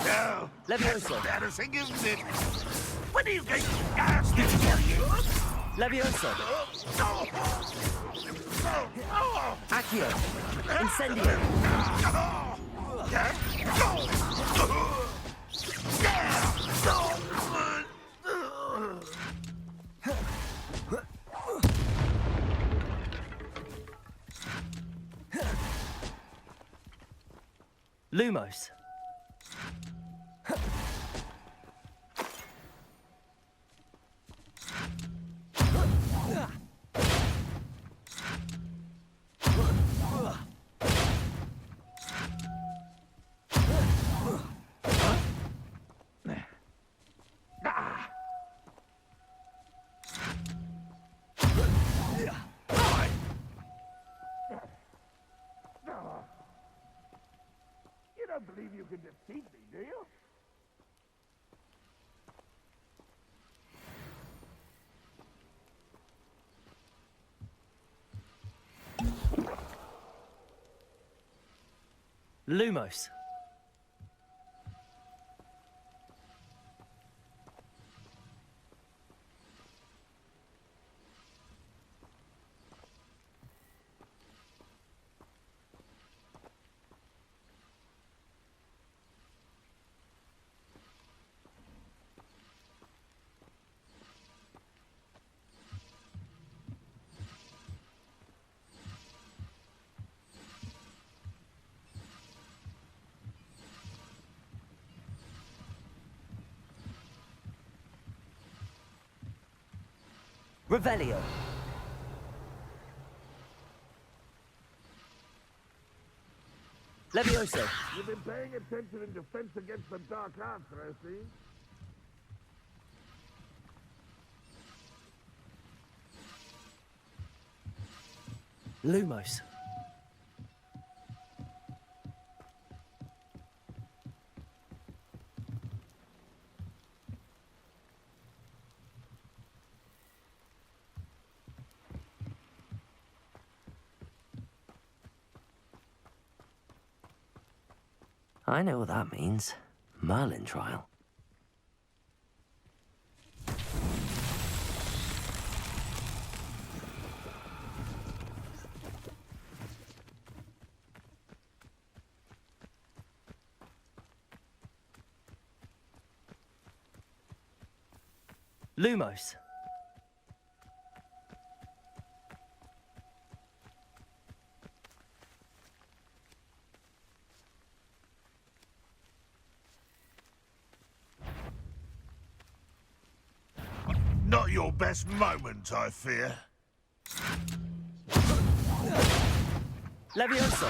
No, Levioso. that's embarrassing, isn't it? When are you going to... Levioso. Accio. Incendio. Lumos. You don't believe you can defeat me, do you? Lumos. Revelio. Levioso. You've been paying attention in defense against the dark arts, I see. Lumos. I know what that means. Merlin trial. Lumos. Not your best moment, I fear. Levioso.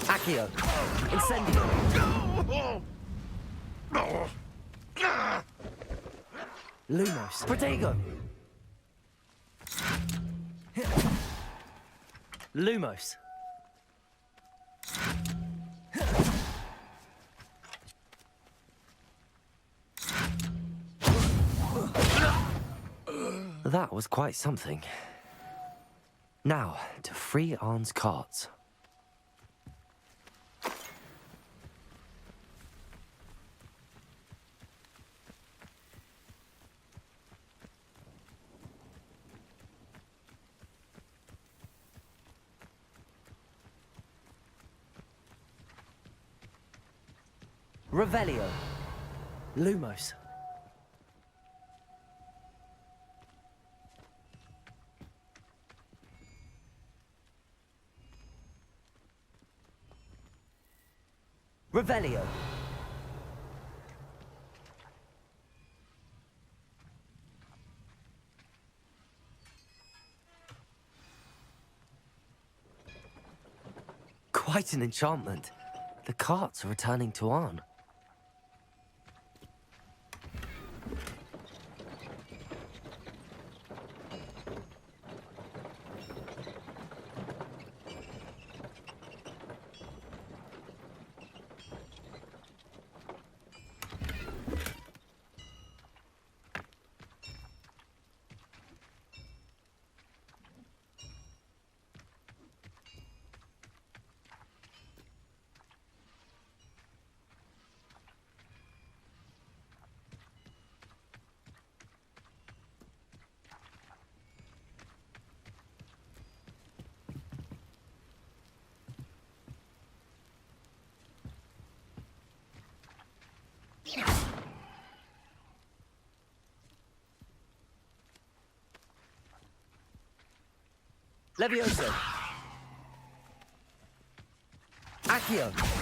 Accio. Incendio. Lumos. Protego. Lumos. That was quite something. Now, to free Arn's carts. Revelio. Lumos. Revelio. Quite an enchantment. The carts are returning to Arn. Levioso. Accio.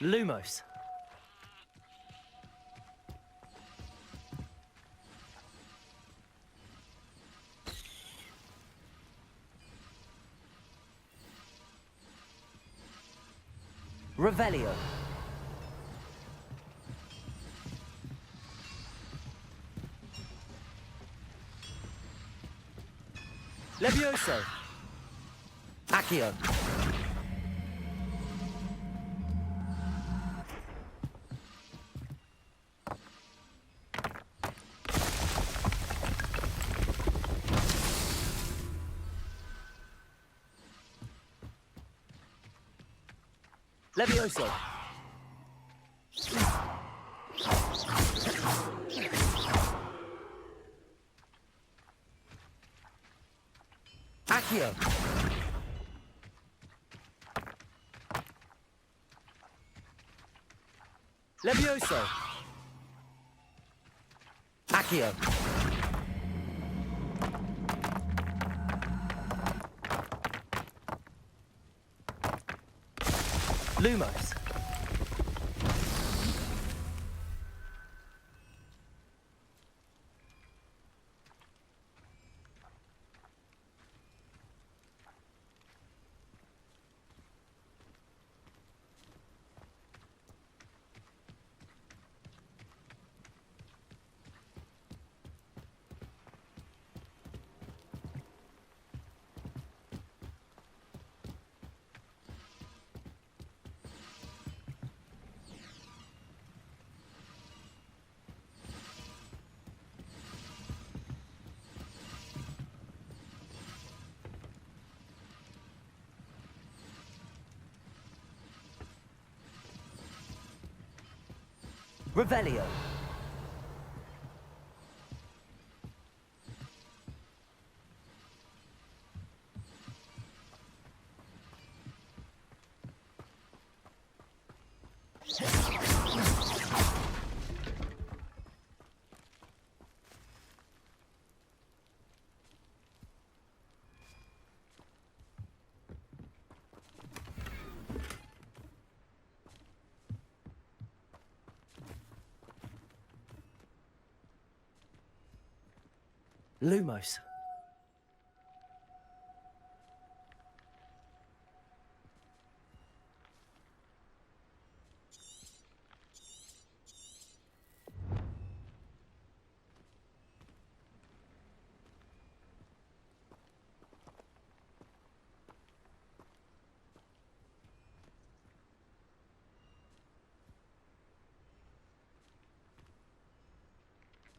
Lumos. Revelio. Levioso. Accio. Levioso. Accio. Levioso. Accio. Lumos. Revelio. Lumos.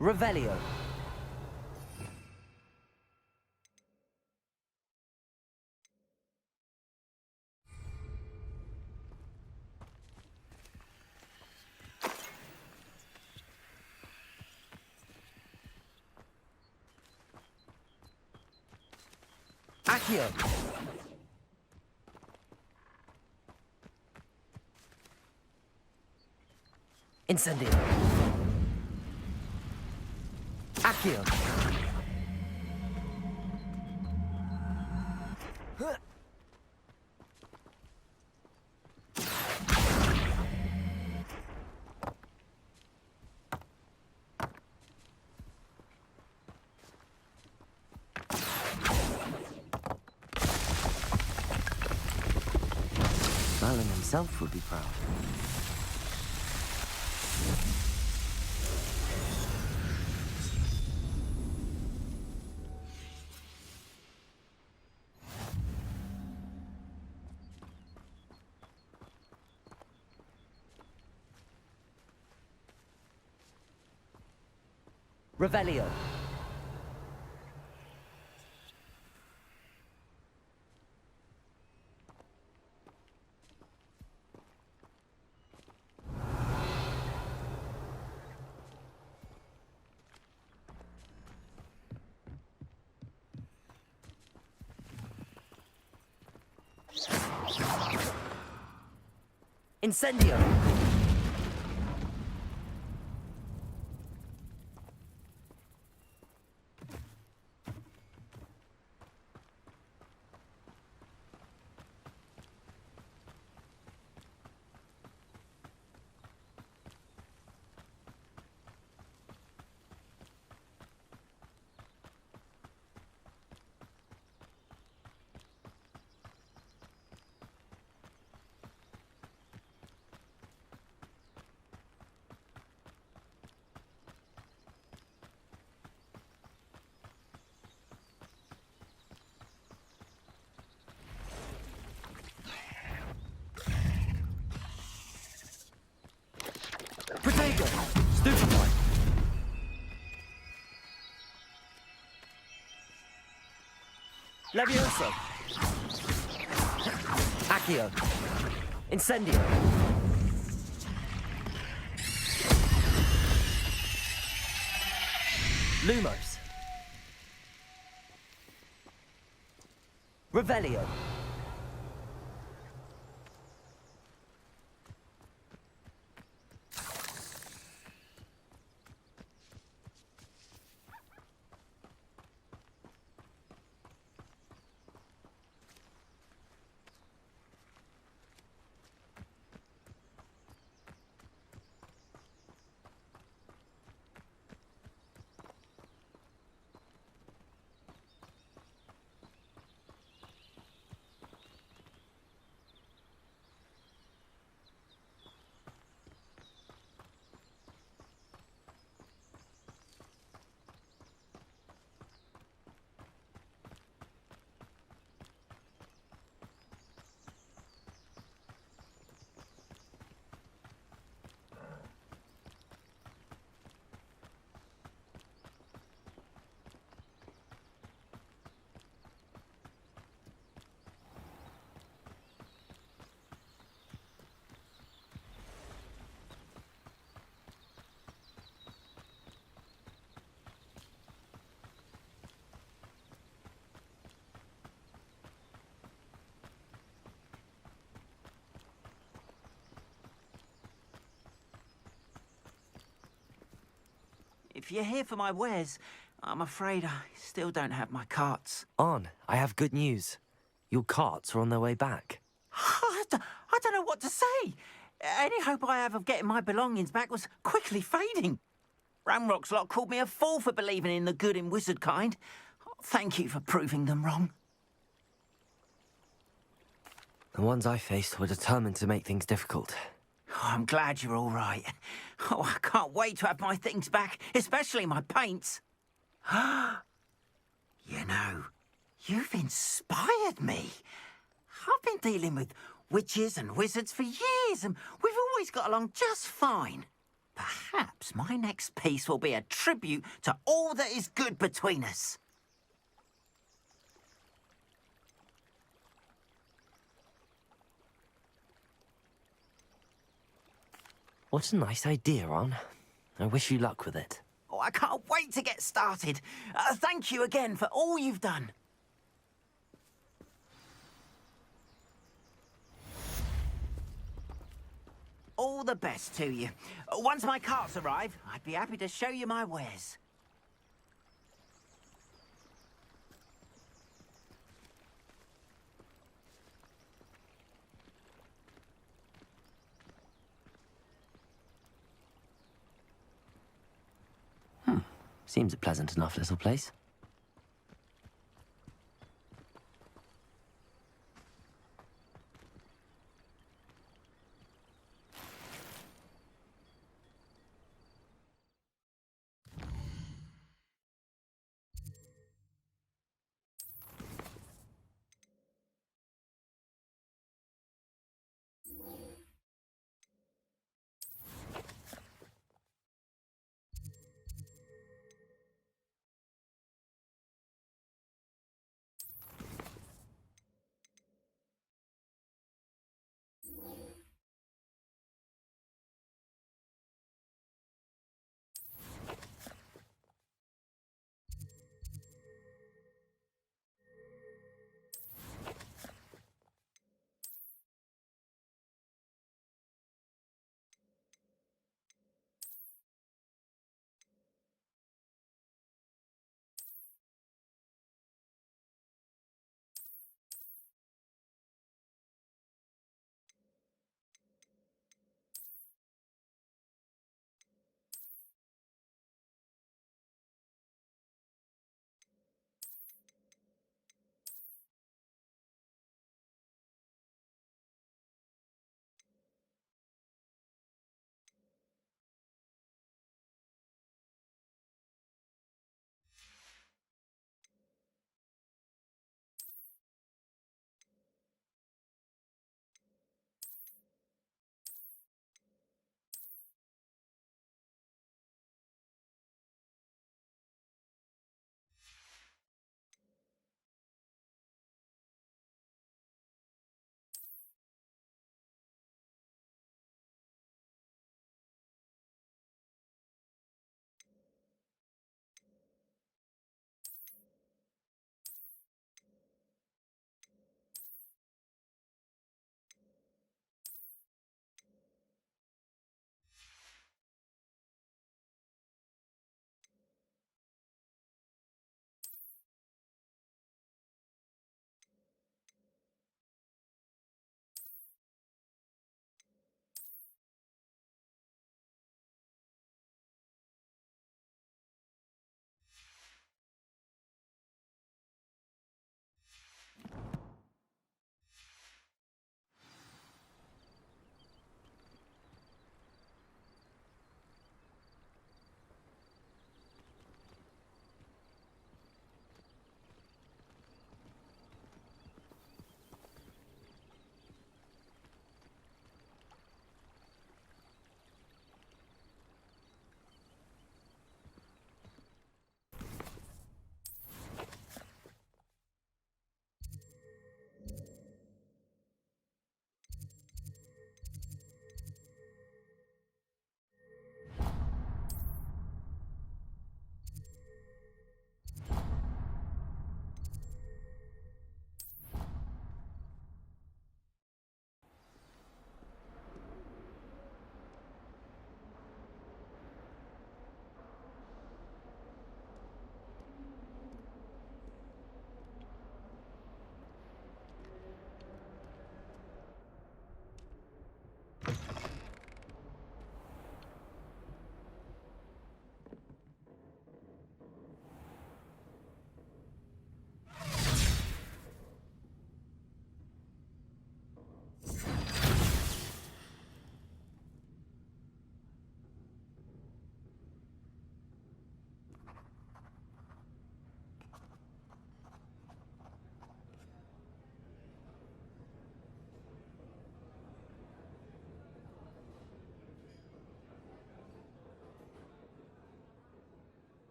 Revelio. Accio. Incendio. Accio. Merlin himself would be proud. Revelio. Incendio! Protego! Stupefy! Levioso! Accio! Incendio! Lumos! Revelio! If you're here for my wares, I'm afraid I still don't have my carts. Arn, I have good news. Your carts are on their way back. I don't know what to say. Any hope I have of getting my belongings back was quickly fading. Ramrock's lot called me a fool for believing in the good in wizard kind. Thank you for proving them wrong. The ones I faced were determined to make things difficult. Oh, I'm glad you're all right. Oh, I can't wait to have my things back, especially my paints. You know, you've inspired me. I've been dealing with witches and wizards for years, and we've always got along just fine. Perhaps my next piece will be a tribute to all that is good between us. What a nice idea, Arn. I wish you luck with it. Oh, I can't wait to get started. Thank you again for all you've done. All the best to you. Once my carts arrive, I'd be happy to show you my wares. Seems a pleasant enough little place.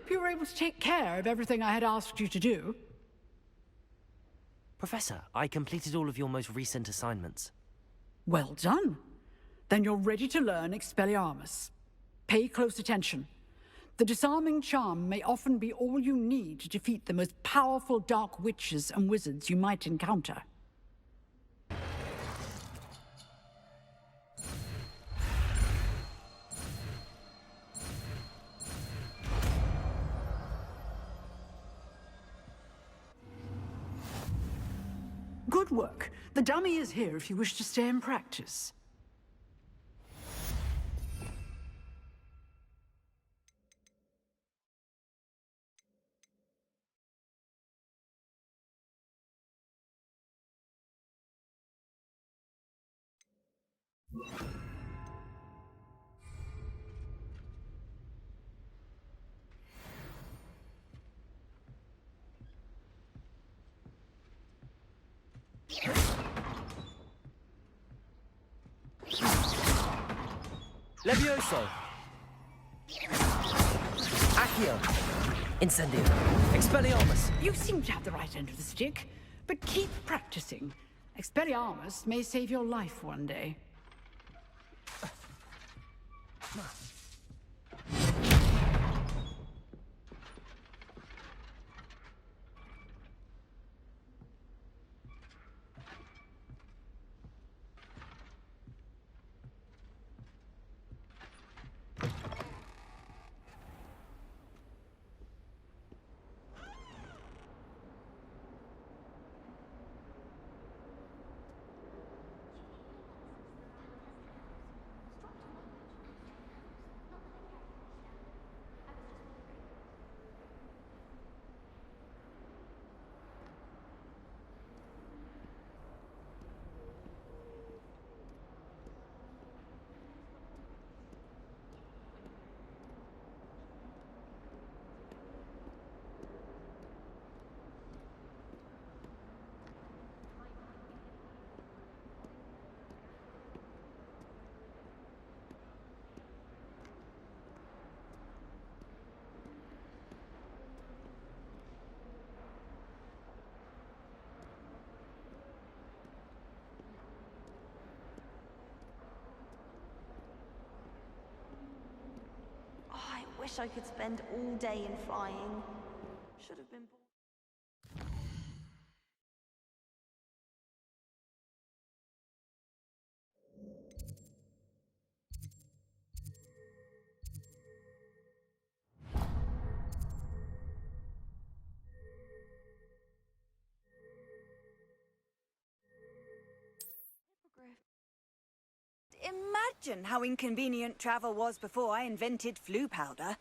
hope you were able to take care of everything I had asked you to do. Professor, I completed all of your most recent assignments. Well done. Then you're ready to learn Expelliarmus. Pay close attention. The disarming charm may often be all you need to defeat the most powerful dark witches and wizards you might encounter. Good work. The dummy is here if you wish to stay and practice. Levioso! Accio! Incendio! Expelliarmus! You seem to have the right end of the stick, but keep practicing. Expelliarmus may save your life one day. I wish I could spend all day in flying. Should have been born. Imagine how inconvenient travel was before I invented flu powder.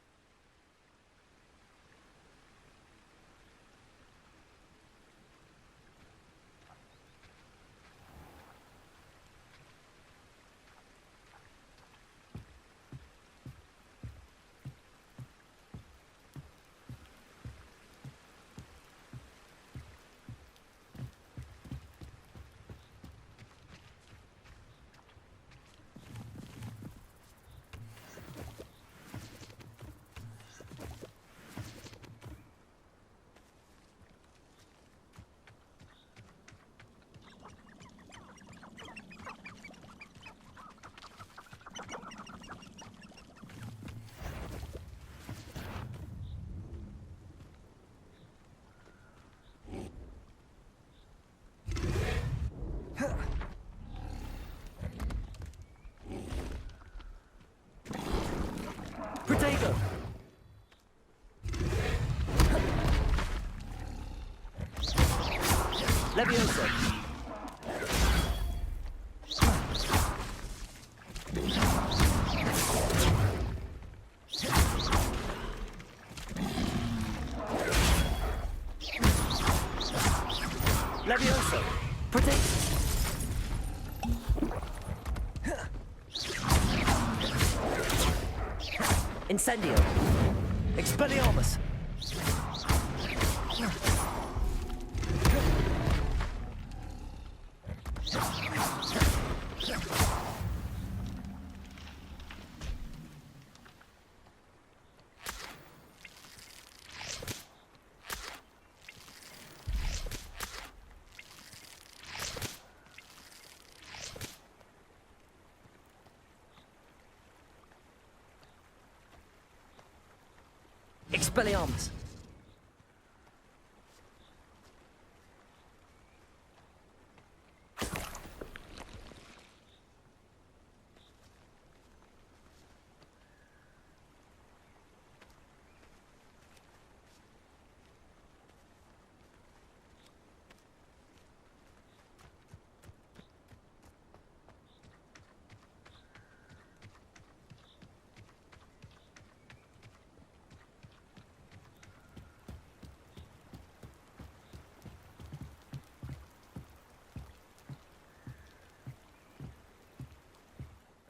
Protego! Levioso! Levioso! Protego! Incendio! Expelliarmus! Expelliarmus!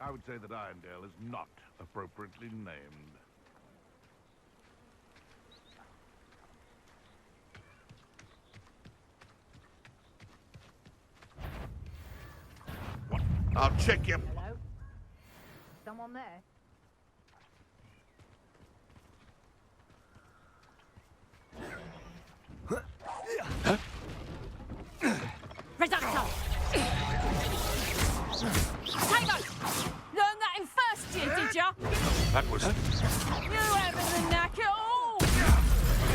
I would say that Irondale is not appropriately named. What? I'll check you. Hello? Someone there? Reducto! Tango! Learned that in first year, did ya? That was... You having the knack at all?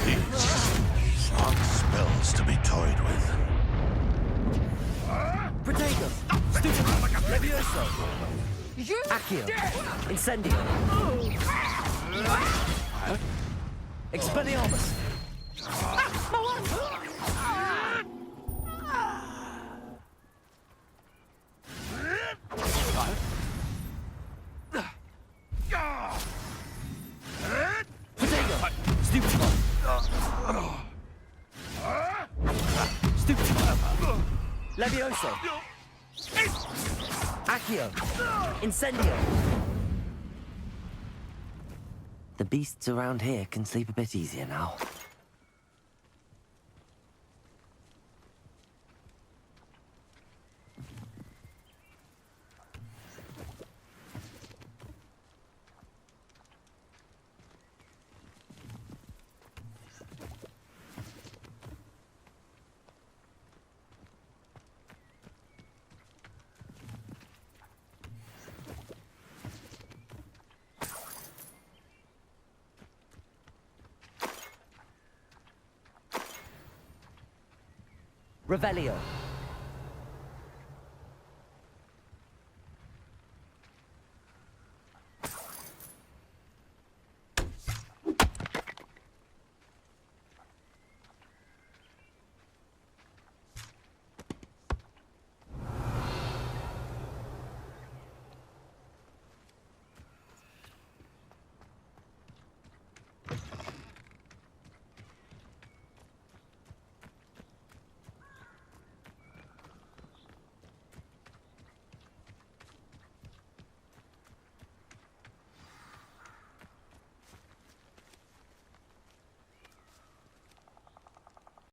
These aren't spells to be toyed with. Protego! Stupid! Levioso! You Accio! Incendio! Expelliarmus! Protego! Stupid one! Stupid one! Levioso! Accio! Incendio! The beasts around here can sleep a bit easier now. Revelio.